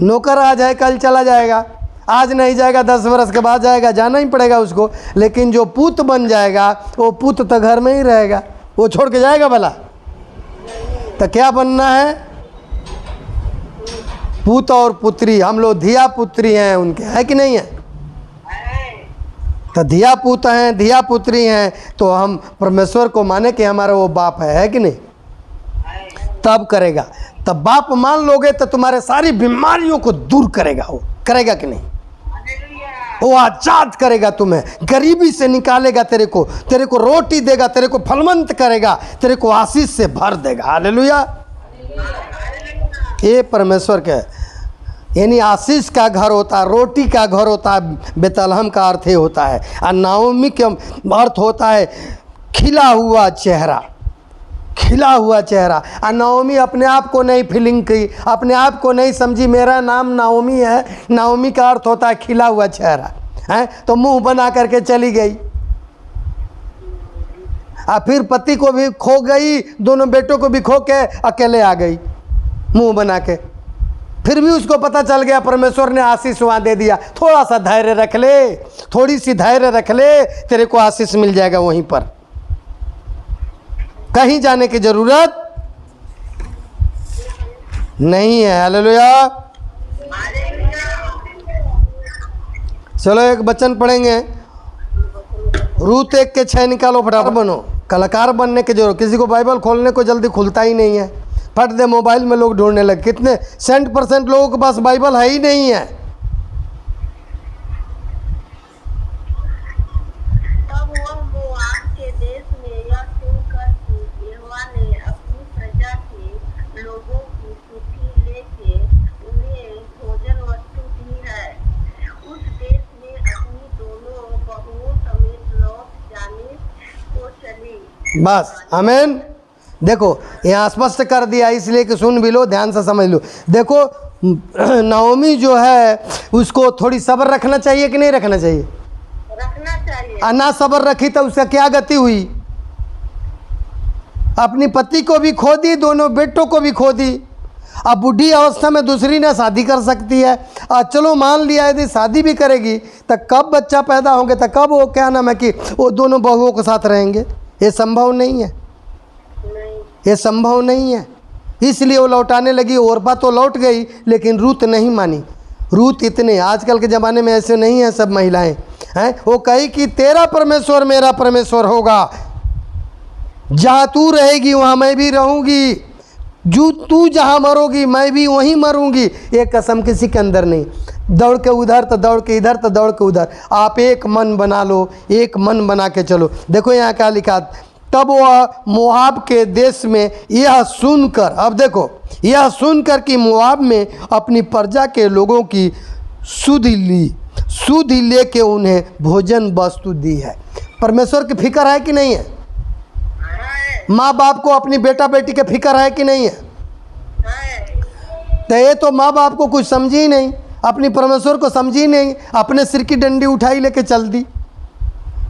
नौकर आज है कल चला जाएगा, आज नहीं जाएगा 10 वर्ष के बाद जाएगा, जाना ही पड़ेगा उसको। लेकिन जो पुत्र बन जाएगा वो पुत्र तो घर में ही रहेगा, वो छोड़ के जाएगा भला? तो क्या बनना है? पुत और पुत्री, हम लोग धिया पुत्री हैं उनके, है कि नहीं है? तो धिया पुत हैं, धिया पुत्री हैं, तो हम परमेश्वर को माने कि हमारा वो बाप है कि नहीं? तब करेगा। तब बाप मान लोगे तो तुम्हारे सारी बीमारियों को दूर करेगा, वो करेगा कि नहीं? वो आजाद करेगा तुम्हें, गरीबी से निकालेगा तेरे को रोटी देगा, तेरे को फलवंत करेगा, तेरे को आशीष से भर देगा। हालेलुया। ये परमेश्वर का यानी आशीष का घर होता है, रोटी का घर होता है। बेतलहम का अर्थ ये होता है, और नाओमी का अर्थ होता है खिला हुआ चेहरा, खिला हुआ चेहरा। और नाओमी अपने आप को नहीं फीलिंग की, अपने आप को नहीं समझी मेरा नाम नाओमी है। नाओमी का अर्थ होता है खिला हुआ चेहरा, है तो मुंह बना करके चली गई, और फिर पति को भी खो गई, दोनों बेटों को भी खो के अकेले आ गई मुंह बना के। फिर भी उसको पता चल गया, परमेश्वर ने आशीष वहाँ दे दिया। थोड़ा सा धैर्य रख ले, थोड़ी सी धैर्य रख ले, तेरे को आशीष मिल जाएगा वहीं पर, कहीं जाने की जरूरत नहीं है। हालेलुया। चलो एक वचन पढ़ेंगे, रूत 1:6 निकालो, फटाफट बनो। कलाकार बनने की जरूरत, किसी को बाइबल खोलने को जल्दी खुलता ही नहीं है, फट दे मोबाइल में लोग ढूंढने लगे। कितने 60% लोगों के पास बाइबल है ही नहीं है। तब वह मोआब के देश में यह सुनकर कि यहोवा ने अपनी प्रजा के लोगों की चिट्ठी लेके उन्हें भोजन वस्तु दी है, उस देश में अपनी दोनों बहुओं समेत लौट जाने को चली। बस आमीन। देखो यहाँ स्पष्ट कर दिया, इसलिए कि सुन भी लो, ध्यान से समझ लो। देखो नाओमी जो है उसको थोड़ी सब्र रखना चाहिए कि नहीं रखना चाहिए? रखना चाहिए। ना सब्र रखी तो उसका क्या गति हुई? अपनी पति को भी खो दी, दोनों बेटों को भी खो दी। अब बूढ़ी अवस्था में दूसरी ने शादी कर सकती है, चलो मान लिया यदि शादी भी करेगी तो कब बच्चा पैदा होंगे, तो कब वो क्या नाम है कि वो दोनों बहुओं के साथ रहेंगे? ये संभव नहीं है, ये संभव नहीं है। इसलिए वो लौटाने लगी। ओरपा तो लौट गई, लेकिन रूत नहीं मानी। रूत इतने आजकल के ज़माने में ऐसे नहीं है सब महिलाएं, हैं? वो कही कि तेरा परमेश्वर मेरा परमेश्वर होगा, जहाँ तू रहेगी वहाँ मैं भी रहूँगी, जो तू जहाँ मरोगी मैं भी वहीं मरूंगी। ये कसम किसी के अंदर नहीं। दौड़ के उधर तो दौड़ के इधर तो दौड़ के उधर। आप एक मन बना लो, एक मन बना के चलो। देखो यहाँ क्या लिखा, तब वह मोआब के देश में यह सुनकर, अब देखो यह सुनकर कि मोआब में अपनी प्रजा के लोगों की सुध लेके उन्हें भोजन वस्तु दी है। परमेश्वर की फिक्र है कि नहीं है? माँ बाप को अपनी बेटा बेटी के फिक्र है कि नहीं है? तो ये तो माँ बाप को कुछ समझी ही नहीं, अपनी परमेश्वर को समझी नहीं, अपने सिर की डंडी उठाई लेके चल दी।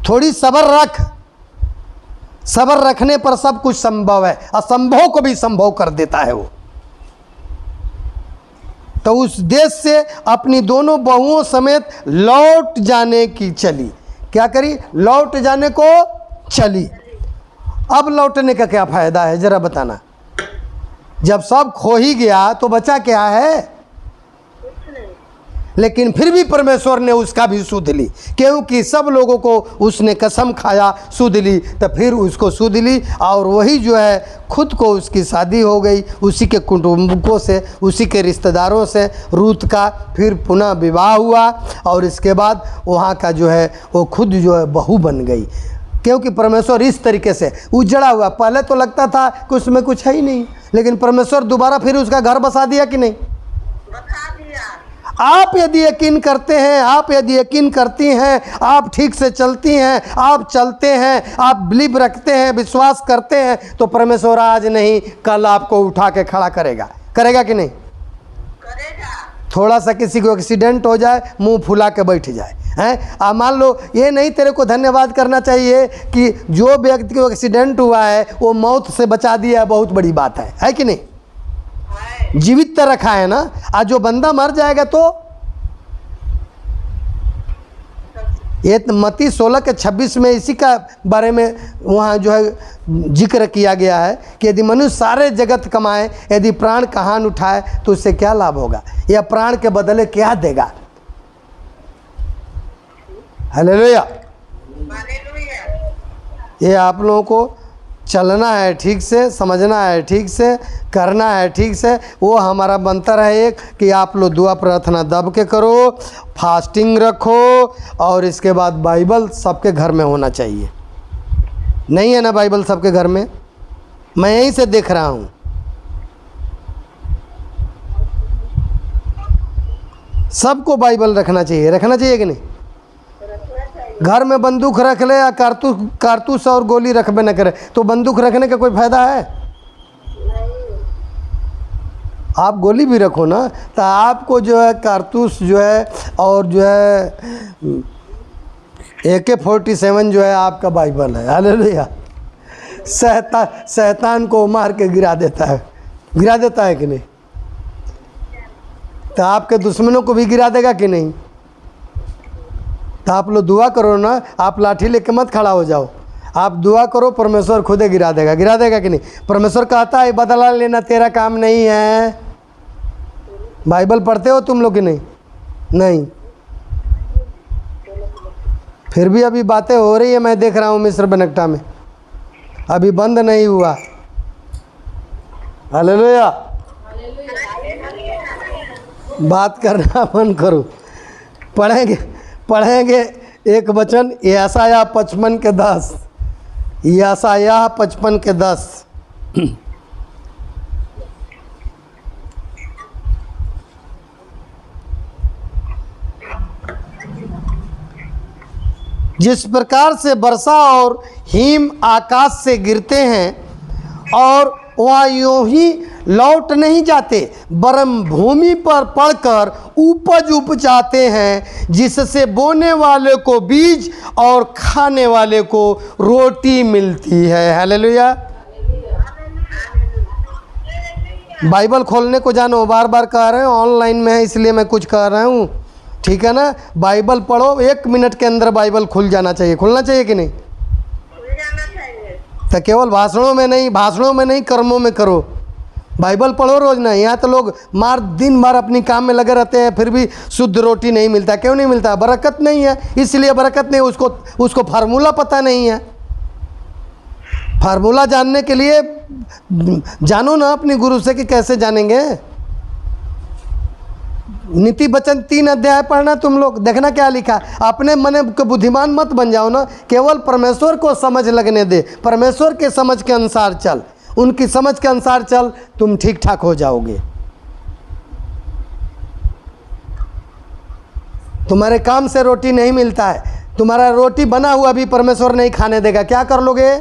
थोड़ी सब्र रख, सब्र रखने पर सब कुछ संभव है, असंभव को भी संभव कर देता है वो। तो उस देश से अपनी दोनों बहुओं समेत लौट जाने की चली। क्या करी? लौट जाने को चली। अब लौटने का क्या फायदा है जरा बताना? जब सब खो ही गया तो बचा क्या है? लेकिन फिर भी परमेश्वर ने उसका भी सुध ली, क्योंकि सब लोगों को उसने कसम खाया, सुध ली, तो फिर उसको सुध ली। और वही जो है खुद को उसकी शादी हो गई, उसी के कुटुंबों से, उसी के रिश्तेदारों से रूत का फिर पुनः विवाह हुआ। और इसके बाद वहाँ का जो है वो खुद जो है बहू बन गई, क्योंकि परमेश्वर इस तरीके से उजड़ा हुआ। पहले तो लगता था कि उसमें कुछ है ही नहीं, लेकिन परमेश्वर दोबारा फिर उसका घर बसा दिया कि नहीं? बता दिया। आप यदि यकीन करते हैं, आप यदि यकीन करती हैं, आप ठीक से चलती हैं, आप चलते हैं, आप बिलीव रखते हैं, विश्वास करते हैं, तो परमेश्वर आज नहीं कल आपको उठा के खड़ा करेगा। करेगा कि नहीं? करेगा। थोड़ा सा किसी को एक्सीडेंट हो जाए, मुंह फुला के बैठ जाए, हैं? मान लो ये नहीं तेरे को धन्यवाद करना चाहिए कि जो व्यक्ति को एक्सीडेंट हुआ है वो मौत से बचा दिया है, बहुत बड़ी बात है कि नहीं? जीवित तो रखा है ना। आज जो बंदा मर जाएगा तो ये मत्ती 16:26 में इसी का बारे में वहाँ जो है जिक्र किया गया है कि यदि मनुष्य सारे जगत कमाए, यदि प्राण कहान उठाए तो उससे क्या लाभ होगा, या प्राण के बदले क्या देगा। हालेलुया। ये आप लोगों को चलना है ठीक से, समझना है ठीक से, करना है ठीक से। वो हमारा मंत्र है एक कि आप लोग दुआ प्रार्थना दब के करो, फास्टिंग रखो, और इसके बाद बाइबल सबके घर में होना चाहिए। नहीं है ना बाइबल सबके घर में? मैं यहीं से देख रहा हूँ। सबको बाइबल रखना चाहिए, रखना चाहिए कि नहीं? घर में बंदूक रख ले या कारतूस और गोली रखबे न करे तो बंदूक रखने का कोई फायदा है? आप गोली भी रखो ना, तो आपको जो है कारतूस जो है और जो है AK-47 जो है आपका बाइबल है। हालेलुया। शैतान को मार के गिरा देता है कि नहीं? तो आपके दुश्मनों को भी गिरा देगा कि नहीं? तो आप लोग दुआ करो ना, आप लाठी लेके मत खड़ा हो जाओ, आप दुआ करो, परमेश्वर खुद ही गिरा देगा कि नहीं? परमेश्वर कहता है बदला लेना तेरा काम नहीं है। बाइबल पढ़ते हो तुम लोग कि नहीं? नहीं। फिर भी अभी बातें हो रही है, मैं देख रहा हूँ मिस्र बनकटा में, अभी बंद नहीं हुआ। हालेलुया। बात करना बंद करो। पढ़ेंगे एक वचन यशायाह 55:10, यशायाह 55:10। जिस प्रकार से वर्षा और हिम आकाश से गिरते हैं और वह यूं ही लौट नहीं जाते, वरन भूमि पर पड़कर उपज उपजाते हैं, जिससे बोने वाले को बीज और खाने वाले को रोटी मिलती है। हालेलुया। बाइबल खोलने को जानो, बार बार कह रहे हैं, ऑनलाइन में है इसलिए मैं कुछ कह रहा हूँ, ठीक है ना? बाइबल पढ़ो, 1 मिनट के अंदर बाइबल खुल जाना चाहिए। खुलना चाहिए कि नहीं? तो केवल भाषणों में नहीं कर्मों में करो। बाइबल पढ़ो रोज ना। यहाँ तो लोग दिन भर अपनी काम में लगे रहते हैं, फिर भी शुद्ध रोटी नहीं मिलता। क्यों नहीं मिलता? बरकत नहीं है, इसलिए बरकत नहीं। उसको फार्मूला पता नहीं है। फार्मूला जानने के लिए जानो ना अपने गुरु से कि कैसे जानेंगे। नीति वचन 3 अध्याय पढ़ना तुम लोग, देखना क्या लिखा। अपने मन के बुद्धिमान मत बन जाओ ना, केवल परमेश्वर को समझ लगने दे। परमेश्वर के समझ के अनुसार चल, उनकी समझ के अनुसार चल, तुम ठीक ठाक हो जाओगे। तुम्हारे काम से रोटी नहीं मिलता है, तुम्हारा रोटी बना हुआ भी परमेश्वर नहीं खाने देगा। क्या कर लोगे?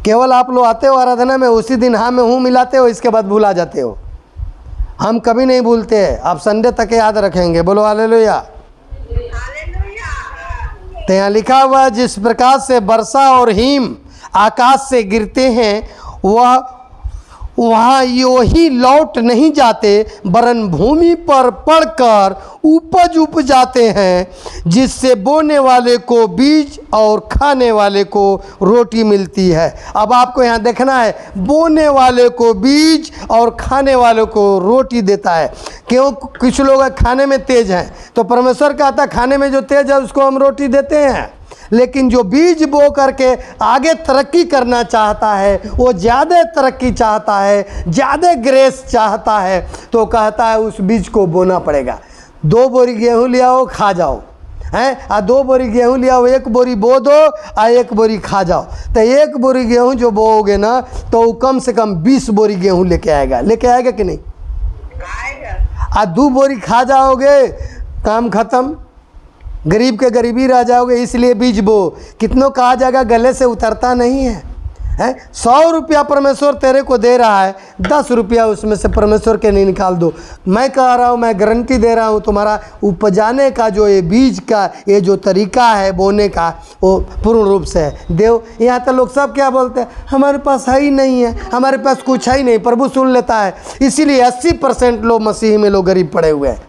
केवल आप लोग आते हो आराधना में, उसी दिन हाँ में हूँ मिलाते हो, इसके बाद भूला जाते हो। हम कभी नहीं भूलते हैं, आप संडे तक याद रखेंगे। बोलो हालेलुया। तो यहाँ लिखा हुआ है, जिस प्रकार से वर्षा और हिम आकाश से गिरते हैं वहाँ यूं ही लौट नहीं जाते, वरन भूमि पर पड़कर उपज उपजाते हैं, जिससे बोने वाले को बीज और खाने वाले को रोटी मिलती है। अब आपको यहाँ देखना है, बोने वाले को बीज और खाने वाले को रोटी देता है। क्यों? कुछ लोग खाने में तेज हैं, तो परमेश्वर कहता है खाने में जो तेज है उसको हम रोटी देते हैं। लेकिन जो बीज बो करके आगे तरक्की करना चाहता है, वो ज़्यादा तरक्की चाहता है, ज़्यादा ग्रेस चाहता है, तो कहता है उस बीज को बोना पड़ेगा। 2 बोरी गेहूँ ले आओ, खा जाओ, हैं? 2 बोरी गेहूँ ले आओ, 1 बोरी बो दो और 1 बोरी खा जाओ। तो 1 बोरी गेहूँ जो बोओगे ना, तो वो कम से कम 20 बोरी गेहूँ लेके आएगा कि नहीं? 2 बोरी खा जाओगे, काम खत्म, गरीब के गरीबी रह जाओगे। इसलिए बीज बो। कितनों कहा जाएगा, गले से उतरता नहीं है, हैं? 100 रुपया परमेश्वर तेरे को दे रहा है, 10 रुपया उसमें से परमेश्वर के नहीं निकाल दो। मैं कह रहा हूँ, मैं गारंटी दे रहा हूँ, तुम्हारा उपजाने का जो ये बीज का ये जो तरीका है बोने का, वो पूर्ण रूप से है। देव यहाँ तो लोग सब क्या बोलते हैं, हमारे पास है ही नहीं है, हमारे पास कुछ है ही नहीं। प्रभु सुन लेता है, इसीलिए 80% लोग मसीह में लोग गरीब पड़े हुए हैं।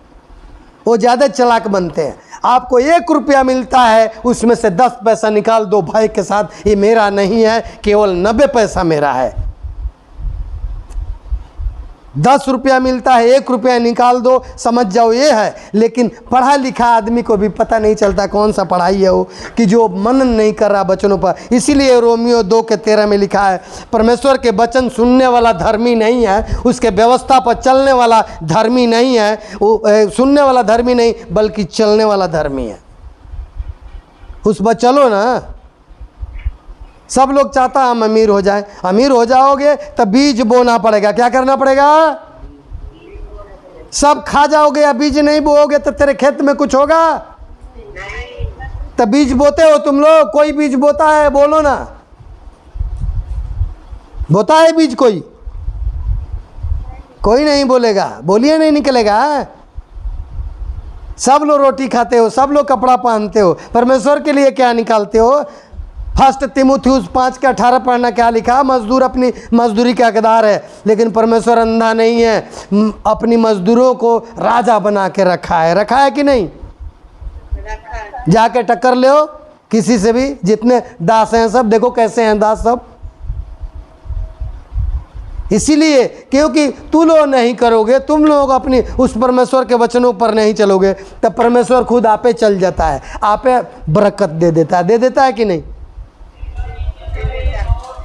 वो ज़्यादा चालाक बनते हैं। आपको 1 रुपया मिलता है, उसमें से 10 पैसा निकाल दो भाई के साथ, ये मेरा नहीं है, केवल 90 पैसा मेरा है। 10 रुपया मिलता है, 1 रुपया निकाल दो, समझ जाओ ये है। लेकिन पढ़ा लिखा आदमी को भी पता नहीं चलता कौन सा पढ़ाई है वो, कि जो मनन नहीं कर रहा वचनों पर। इसीलिए रोमियो 2:13 में लिखा है, परमेश्वर के वचन सुनने वाला धर्मी नहीं है, उसके व्यवस्था पर चलने वाला धर्मी नहीं है। वो सुनने वाला धर्मी नहीं, बल्कि चलने वाला धर्मी है। उस पर चलो ना। सब लोग चाहता हम अमीर हो जाए। अमीर हो जाओगे तो बीज बोना पड़ेगा। क्या करना पड़ेगा? सब खा जाओगे या बीज नहीं बोओगे तो तेरे खेत में कुछ होगा? तो बीज बोते हो तुम लोग? कोई बीज बोता है? बोलो ना, बोता है बीज कोई? कोई नहीं बोलेगा। बोलिए, नहीं निकलेगा। सब लोग रोटी खाते हो, सब लोग कपड़ा पहनते हो, परमेश्वर के लिए क्या निकालते हो? 1 तीमुथियुस 5:18 पढ़ना, क्या लिखा? मजदूर अपनी मजदूरी का हकदार है, लेकिन परमेश्वर अंधा नहीं है, अपनी मजदूरों को राजा बना के रखा है। रखा है कि नहीं? जाके टक्कर ले किसी से भी। जितने दास हैं सब, देखो कैसे हैं दास सब। इसीलिए क्योंकि तू लोग नहीं करोगे, तुम लोग अपनी उस परमेश्वर के वचनों पर नहीं चलोगे, तब परमेश्वर खुद आपे चल जाता है, आपे बरकत दे देता है। दे देता है कि नहीं?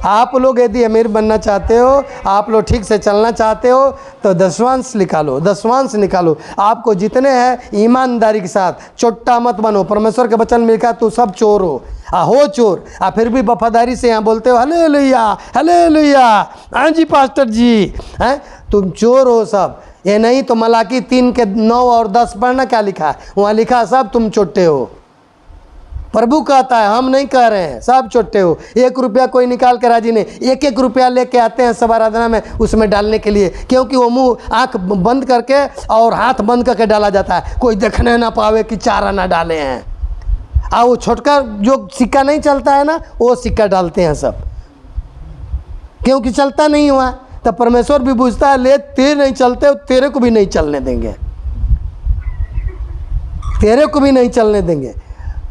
आप लोग यदि अमीर बनना चाहते हो, आप लोग ठीक से चलना चाहते हो, तो दशवांश निकालो, दशवांश निकालो। आपको जितने हैं ईमानदारी के साथ, चोट्टा मत बनो। परमेश्वर के वचन में लिखा तू सब चोर हो चोर, फिर भी वफादारी से यहाँ बोलते हो हालेलुया हालेलुया, हाँ जी पास्टर जी, हैं तुम चोर हो सब। ये नहीं तो मलाकी 3:9 और 10 पढ़ना, क्या लिखा है वहाँ? लिखा सब तुम चोट्टे हो। प्रभु कहता है, हम नहीं कह रहे हैं, सब चोट्टे हो। 1 रुपया कोई निकाल के राजी नहीं। 1-1 रुपया लेके आते हैं सब आराधना में उसमें डालने के लिए, क्योंकि वो मुंह आंख बंद करके और हाथ बंद करके डाला जाता है, कोई देखने ना पावे कि 4 आना डाले हैं। और वो छोटका जो सिक्का नहीं चलता है ना, वो सिक्का डालते हैं सब, क्योंकि चलता नहीं हुआ। तब परमेश्वर भी पूछता है, ले तेरे नहीं चलते, तेरे को भी नहीं चलने देंगे, तेरे को भी नहीं चलने देंगे।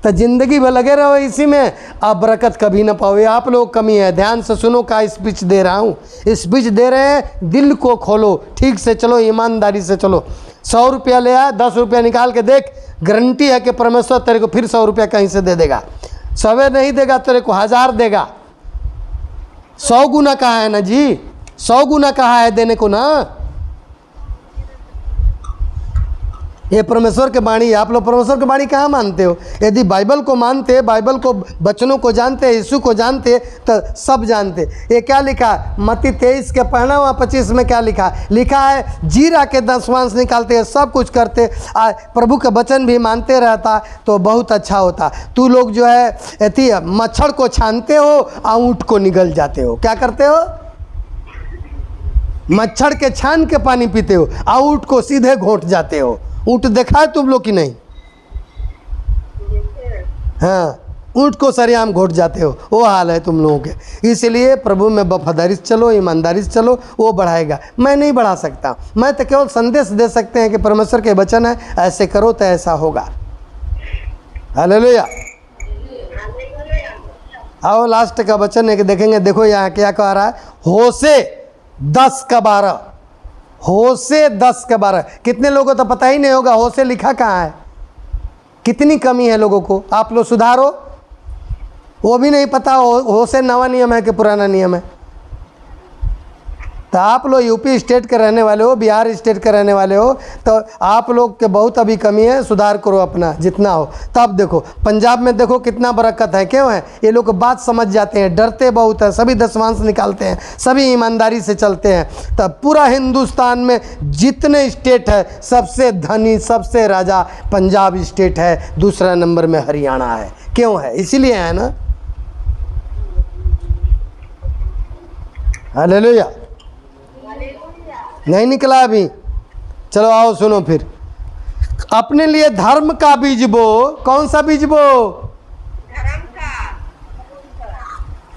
तो जिंदगी भर लगे रहो इसी में, आप बरकत कभी ना पाओगे। आप लोग कमी है। ध्यान से सुनो, का स्पीच दे रहा हूँ, स्पीच दे रहे हैं, दिल को खोलो, ठीक से चलो, ईमानदारी से चलो। 100 रुपया ले आ, 10 रुपया निकाल के देख, गारंटी है कि परमेश्वर तेरे को फिर 100 रुपया कहीं से दे देगा। 100 नहीं देगा, तेरे को 1000 देगा। 100 गुना कहा है ना जी, 100 गुना कहा है देने को ना। ये परमेश्वर के बाणी है। आप लोग परमेश्वर की बाणी कहाँ मानते हो? यदि बाइबल को मानते, बाइबल को वचनों को जानते, यीशु को जानते, तो सब जानते। ये क्या लिखा? मत्ती 23 के पढ़ना हुआ 25 में क्या लिखा? लिखा है जीरा के दशवांश निकालते, सब कुछ करते, प्रभु के वचन भी मानते रहता तो बहुत अच्छा होता। तू लोग जो है यदि मच्छर को छानते हो और ऊँट को निगल जाते हो। क्या करते हो? मच्छर के छान के पानी पीते हो और ऊँट को सीधे घोंट जाते हो। ऊँट देखा है तुम लोग कि नहीं? हाँ, ऊँट को सरेआम घोट जाते हो, वो हाल है तुम लोगों के। इसलिए प्रभु में वफादारी से चलो, ईमानदारी से चलो, वो बढ़ाएगा। मैं नहीं बढ़ा सकता, मैं तो केवल संदेश दे सकते हैं कि परमेश्वर के वचन है, ऐसे करो तो ऐसा होगा। हालेलुया। आओ लास्ट का वचन है कि देखेंगे। देखो यहाँ क्या कह रहा है, होशे 10:12। होशे 10:12। कितने लोगों को तो पता ही नहीं होगा होशे लिखा कहाँ है। कितनी कमी है लोगों को। आप लोग सुधारो, वो भी नहीं पता होशे नवा नियम है कि पुराना नियम है। तो आप लोग यूपी स्टेट के रहने वाले हो, बिहार स्टेट के रहने वाले हो, तो आप लोग के बहुत अभी कमी है। सुधार करो अपना जितना हो। तब देखो पंजाब में देखो कितना बरकत है। क्यों है? ये लोग बात समझ जाते हैं, डरते बहुत है, सभी दशवांश निकालते हैं, सभी ईमानदारी से चलते हैं। तब पूरा हिंदुस्तान में जितने स्टेट है, सबसे धनी, सबसे राजा पंजाब स्टेट है, दूसरा नंबर में हरियाणा है। क्यों है? इसीलिए है ना। हालेलुया। नहीं निकला अभी? चलो आओ सुनो फिर। अपने लिए धर्म का बीज बो। कौन सा बीज बो? धर्म का।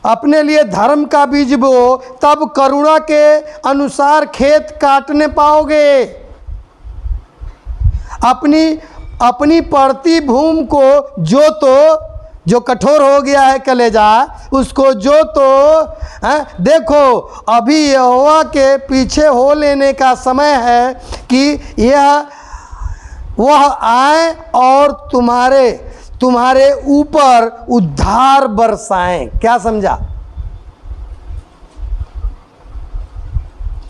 अपने लिए धर्म का बीज बो, तब करुणा के अनुसार खेत काटने पाओगे। अपनी पड़ती भूमि को जोतो, जो कठोर हो गया है कलेजा उसको जोतो। देखो अभी यहोवा के पीछे हो लेने का समय है कि वह आए और तुम्हारे ऊपर उद्धार बरसाएं। क्या समझा?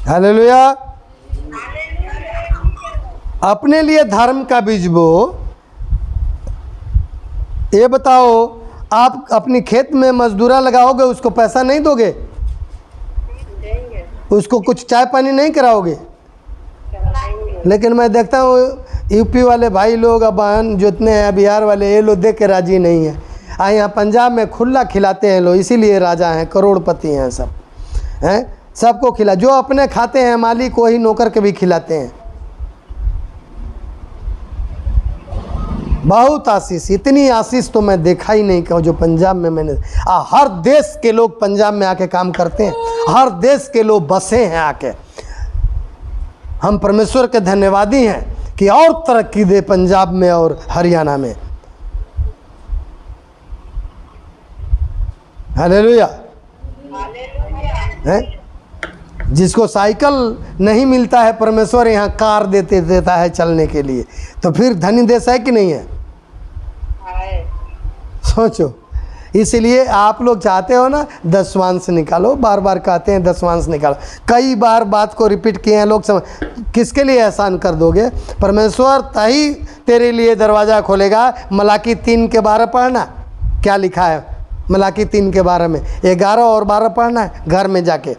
हालेलुया। अपने लिए धर्म का बीज बो। ये बताओ, आप अपनी खेत में मजदूरा लगाओगे, उसको पैसा नहीं दोगे? उसको कुछ चाय पानी नहीं कराओगे? लेकिन मैं देखता हूँ यूपी वाले भाई लोग, अब बहन जितने हैं, बिहार वाले, ये लोग देख के राजी नहीं है। यहाँ पंजाब में खुला खिलाते हैं लोग, इसीलिए राजा हैं, करोड़पति हैं सब, हैं सबको खिला। जो अपने खाते हैं मालिक वही नौकर के भी खिलाते हैं। बहुत आशीष, इतनी आशीष तो मैं देखा ही नहीं कहूँ जो पंजाब में मैंने। हर देश के लोग पंजाब में आके काम करते हैं, हर देश के लोग बसे हैं आके। हम परमेश्वर के धन्यवादी हैं कि और तरक्की दे पंजाब में और हरियाणा में। हालेलुया। हैं? जिसको साइकिल नहीं मिलता है परमेश्वर यहाँ कार देता है चलने के लिए, तो फिर धनी देश है कि नहीं है? सोचो। इसलिए आप लोग चाहते हो ना दसवांश निकालो, बार बार कहते हैं दसवांश निकालो। कई बार बात को रिपीट किए हैं लोग। किसके लिए एहसान कर दोगे? परमेश्वर तही तेरे लिए दरवाज़ा खोलेगा। मलाकी 3:12 पढ़ना। क्या लिखा है मलाकी 3:12 में? 11 और 12 पढ़ना है घर में जाके।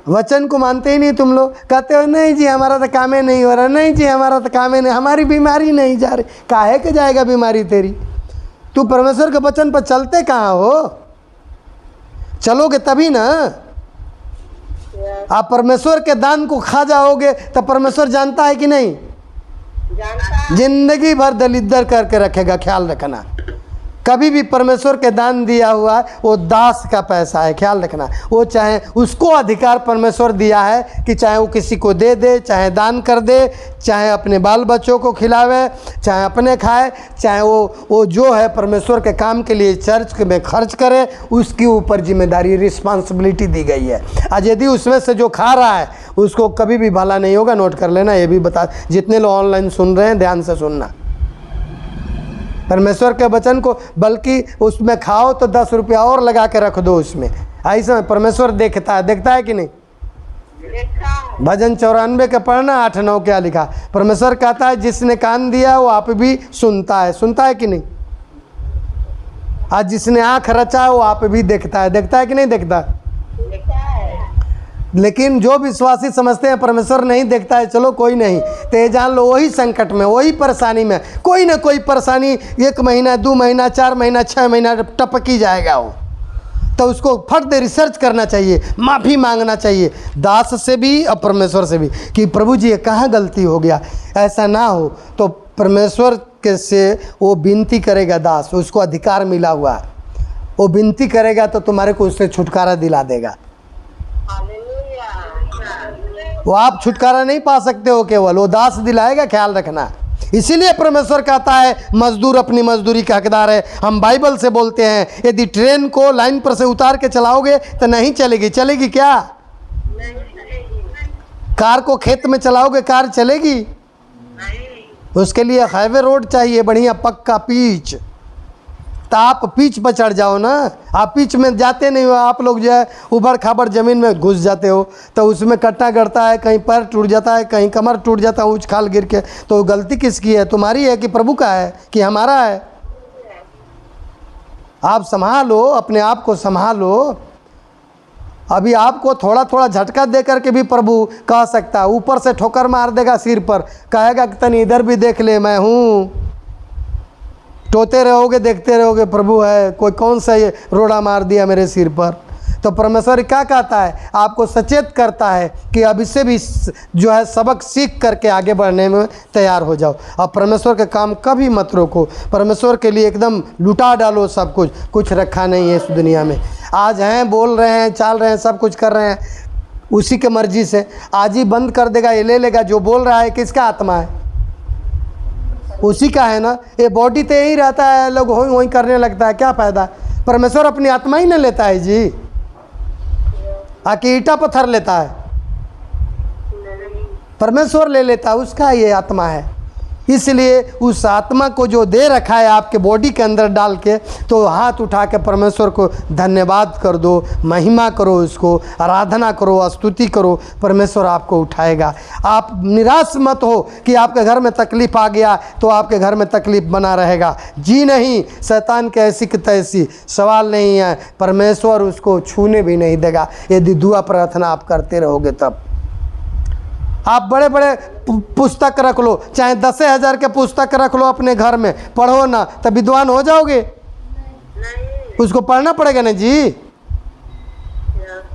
वचन को मानते ही नहीं तुम लोग। कहते हो नहीं जी हमारा तो कामे नहीं हो रहा, नहीं जी हमारा तो कामे नहीं, हमारी बीमारी नहीं जा रही। काहे के जाएगा बीमारी तेरी? तू परमेश्वर के वचन पर चलते कहाँ हो? चलोगे तभी ना। आप परमेश्वर के दान को खा जाओगे तो परमेश्वर जानता है कि नहीं? जानता। जिंदगी भर दलिद्दर करके रखेगा। ख्याल रखना, कभी भी परमेश्वर के दान दिया हुआ वो दास का पैसा है। ख्याल रखना, वो चाहे उसको अधिकार परमेश्वर दिया है कि चाहे वो किसी को दे दे, चाहे दान कर दे, चाहे अपने बाल बच्चों को खिलावे, चाहे अपने खाए, चाहे वो जो है परमेश्वर के काम के लिए चर्च में खर्च करे, उसकी ऊपर जिम्मेदारी रिस्पॉन्सिबिलिटी दी गई है। आज यदि उसमें से जो खा रहा है उसको कभी भी भला नहीं होगा। नोट कर लेना। ये भी बता, जितने लोग ऑनलाइन सुन रहे हैं ध्यान से सुनना। परमेश्वर के वचन को, बल्कि उसमें खाओ तो 10 रुपया और लगा के रख दो उसमें। ऐसा परमेश्वर देखता है कि नहीं? भजन 94 के पढ़ना 8-9 क्या लिखा? परमेश्वर कहता है जिसने कान दिया वो आप भी सुनता है कि नहीं? आज जिसने आँख रचा है वो आप भी देखता है कि नहीं देखता? लेकिन जो विश्वासी समझते हैं परमेश्वर नहीं देखता है, चलो कोई नहीं, तो ये जान लो वही संकट में, वही परेशानी में, कोई ना कोई परेशानी 1 महीना 2 महीना 4 महीना 6 महीना टपकी जाएगा वो। तो उसको फट दे रिसर्च करना चाहिए, माफ़ी मांगना चाहिए, दास से भी और परमेश्वर से भी, कि प्रभु जी ये कहाँ गलती हो गया। ऐसा ना हो तो परमेश्वर के से वो विनती करेगा। दास, उसको अधिकार मिला हुआ है, वो विनती करेगा तो तुम्हारे को उससे छुटकारा दिला देगा। वो आप छुटकारा नहीं पा सकते हो, केवल वो दास दिलाएगा। ख्याल रखना। इसीलिए परमेश्वर कहता है मजदूर अपनी मजदूरी का हकदार है। हम बाइबल से बोलते हैं यदि ट्रेन को लाइन पर से उतार के चलाओगे तो नहीं चलेगी। चलेगी क्या? नहीं चलेगी। कार को खेत में चलाओगे कार चलेगी? नहीं। उसके लिए हाईवे रोड चाहिए, बढ़िया पक्का पिच। तो आप पिच पर चढ़ जाओ ना। आप पिच में जाते नहीं हो, आप लोग जो है उबड़ खाबड़ ज़मीन में घुस जाते हो, तो उसमें कट्टा गड़ता है, कहीं पैर टूट जाता है, कहीं कमर टूट जाता है ऊंच खाल गिर के। तो गलती किसकी है? तुम्हारी है कि प्रभु का है कि हमारा है? आप संभालो, अपने आप को संभालो। अभी आपको थोड़ा थोड़ा झटका दे करके भी प्रभु कह सकता है। ऊपर से ठोकर मार देगा सिर पर, कहेगा कि तनी इधर भी देख ले, मैं हूँ। टोते रहोगे, देखते रहोगे प्रभु है, कोई कौन सा ये रोड़ा मार दिया मेरे सिर पर। तो परमेश्वर क्या कहता है? आपको सचेत करता है कि अब इससे भी जो है सबक सीख करके आगे बढ़ने में तैयार हो जाओ। अब परमेश्वर के काम कभी मत रोको। परमेश्वर के लिए एकदम लुटा डालो सब कुछ। कुछ रखा नहीं है इस दुनिया में। आज हैं, बोल रहे हैं, चाल रहे हैं, सब कुछ कर रहे हैं उसी के मर्जी से। आज ही बंद कर देगा, ये ले लेगा। जो बोल रहा है किसका आत्मा है? उसी का है ना। ये बॉडी तो यही रहता है, लोग वहीं वहीं करने लगता है, क्या फ़ायदा। परमेश्वर अपनी आत्मा ही न लेता है जी, आके ईटा पत्थर लेता है, परमेश्वर ले लेता है, उसका ये आत्मा है। इसलिए उस आत्मा को जो दे रखा है आपके बॉडी के अंदर डाल के, तो हाथ उठा के परमेश्वर को धन्यवाद कर दो, महिमा करो, उसको आराधना करो, स्तुति करो, परमेश्वर आपको उठाएगा। आप निराश मत हो कि आपके घर में तकलीफ़ आ गया तो आपके घर में तकलीफ़ बना रहेगा, जी नहीं। शैतान के ऐसी की तैसी सवाल नहीं है, परमेश्वर उसको छूने भी नहीं देगा यदि दुआ प्रार्थना आप करते रहोगे तब। आप बड़े बड़े पुस्तक रख लो, चाहे 10,000 के पुस्तक रख लो अपने घर में, पढ़ो ना, तब विद्वान हो जाओगे? उसको पढ़ना पड़ेगा ना जी।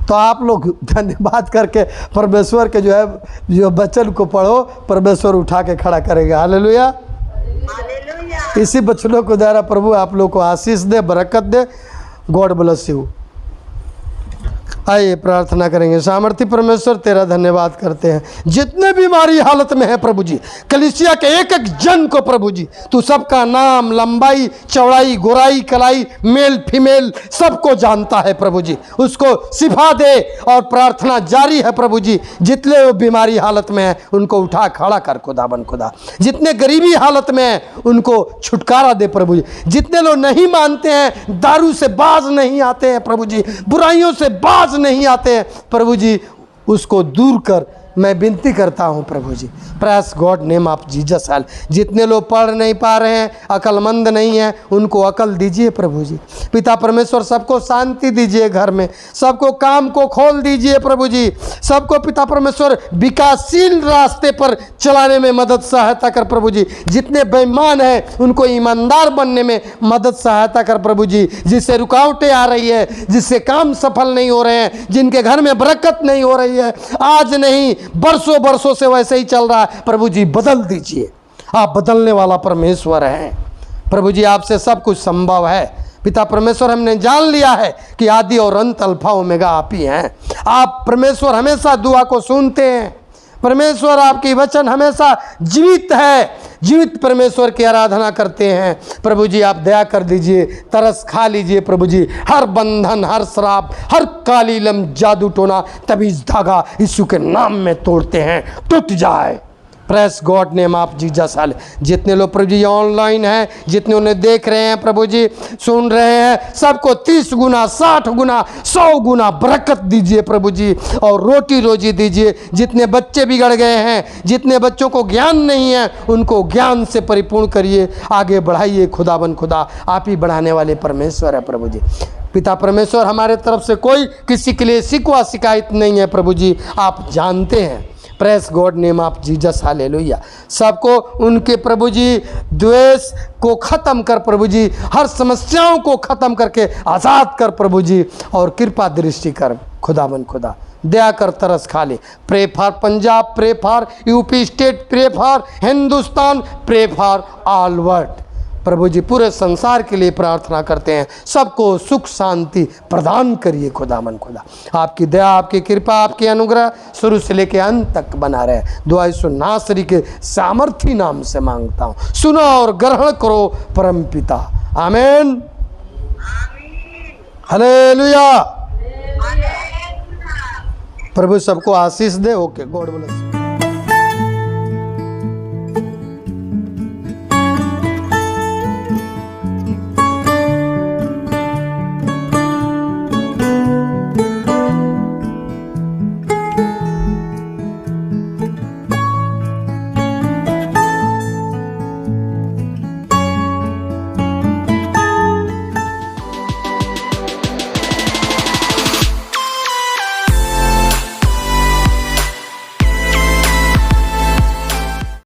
तो आप लोग धन्यवाद करके परमेश्वर के जो वचन को पढ़ो, परमेश्वर उठा के खड़ा करेगा। हालेलुया। इसी वचनों को द्वारा प्रभु आप लोग को आशीष दे, बरकत दे। God bless you. आइए प्रार्थना करेंगे। सामर्थी परमेश्वर तेरा धन्यवाद करते हैं, जितने बीमारी हालत में है प्रभु जी, कलीसिया के एक एक जन को प्रभु जी तू सबका नाम, लंबाई, चौड़ाई, गोराई, कलाई, मेल फीमेल सबको जानता है प्रभु जी। उसको शिफा दे और प्रार्थना जारी है प्रभु जी। जितने वो बीमारी हालत में है उनको उठा खड़ा कर खुदाबन खुदा। जितने गरीबी हालत में है उनको छुटकारा दे प्रभु जी। जितने लोग नहीं मानते हैं, दारू से बाज नहीं आते हैं प्रभु जी, बुराइयों से बाज नहीं आते हैं प्रभु जी, उसको दूर कर मैं विनती करता हूं प्रभु जी। Praise God name of Jesus हाल। जितने लोग पढ़ नहीं पा रहे हैं, अकलमंद नहीं हैं, उनको अकल दीजिए प्रभु जी। पिता परमेश्वर सबको शांति दीजिए, घर में सबको काम को खोल दीजिए प्रभु जी। सबको पिता परमेश्वर विकासशील रास्ते पर चलाने में मदद सहायता कर प्रभु जी। जितने बेईमान हैं उनको ईमानदार बनने में मदद सहायता कर प्रभु जी। जिससे रुकावटें आ रही है, जिससे काम सफल नहीं हो रहे हैं, जिनके घर में बरकत नहीं हो रही है, आज नहीं बरसों बरसों से वैसे ही चल रहा है प्रभु जी, बदल दीजिए। आप बदलने वाला परमेश्वर हैं प्रभु जी, आपसे सब कुछ संभव है। पिता परमेश्वर हमने जान लिया है कि आदि और अंत, अल्फा ओमेगा आप ही हैं। आप परमेश्वर हमेशा दुआ को सुनते हैं परमेश्वर, आपकी वचन हमेशा जीवित है। जीवित परमेश्वर की आराधना करते हैं प्रभु जी। आप दया कर दीजिए, तरस खा लीजिए प्रभु जी। हर बंधन, हर श्राप, हर काली लम, जादू टोना, तबीज धागा यीशु के नाम में तोड़ते हैं, टूट जाए। Praise God name of Jesus हाल। जितने लोग प्रभु जी ऑनलाइन हैं, जितने उन्हें देख रहे हैं प्रभु जी, सुन रहे हैं, सबको 30 गुना, 60 गुना, 100 गुना बरकत दीजिए प्रभु जी, और रोटी रोजी दीजिए। जितने बच्चे बिगड़ गए हैं, जितने बच्चों को ज्ञान नहीं है, उनको ज्ञान से परिपूर्ण करिए, आगे बढ़ाइए। खुदाबन खुदा आप ही बढ़ाने वाले परमेश्वर है प्रभु जी। पिता परमेश्वर हमारे तरफ से कोई किसी के लिए शिकवा शिकायत नहीं है प्रभु जी, आप जानते हैं। Press God name of Jesus hallelujah. सबको उनके प्रभु जी द्वेष को ख़त्म कर प्रभु जी, हर समस्याओं को ख़त्म करके आज़ाद कर प्रभु जी, और कृपा दृष्टि कर खुदाबन खुदा। दया कर, तरस खा ले। Pray for Punjab, pray for UP state, pray for Hindustan, pray for all world प्रभु जी। पूरे संसार के लिए प्रार्थना करते हैं, सबको सुख शांति प्रदान करिए खुदामन खुदा। आपकी दया, आपकी कृपा, आपकी अनुग्रह शुरू से लेकर अंत तक बना रहे। दुआ यीशु नासरी के सामर्थी नाम से मांगता हूँ, सुनो और ग्रहण करो परम पिता, आमीन। हालेलुया। प्रभु सबको आशीष दे। Okay, God bless.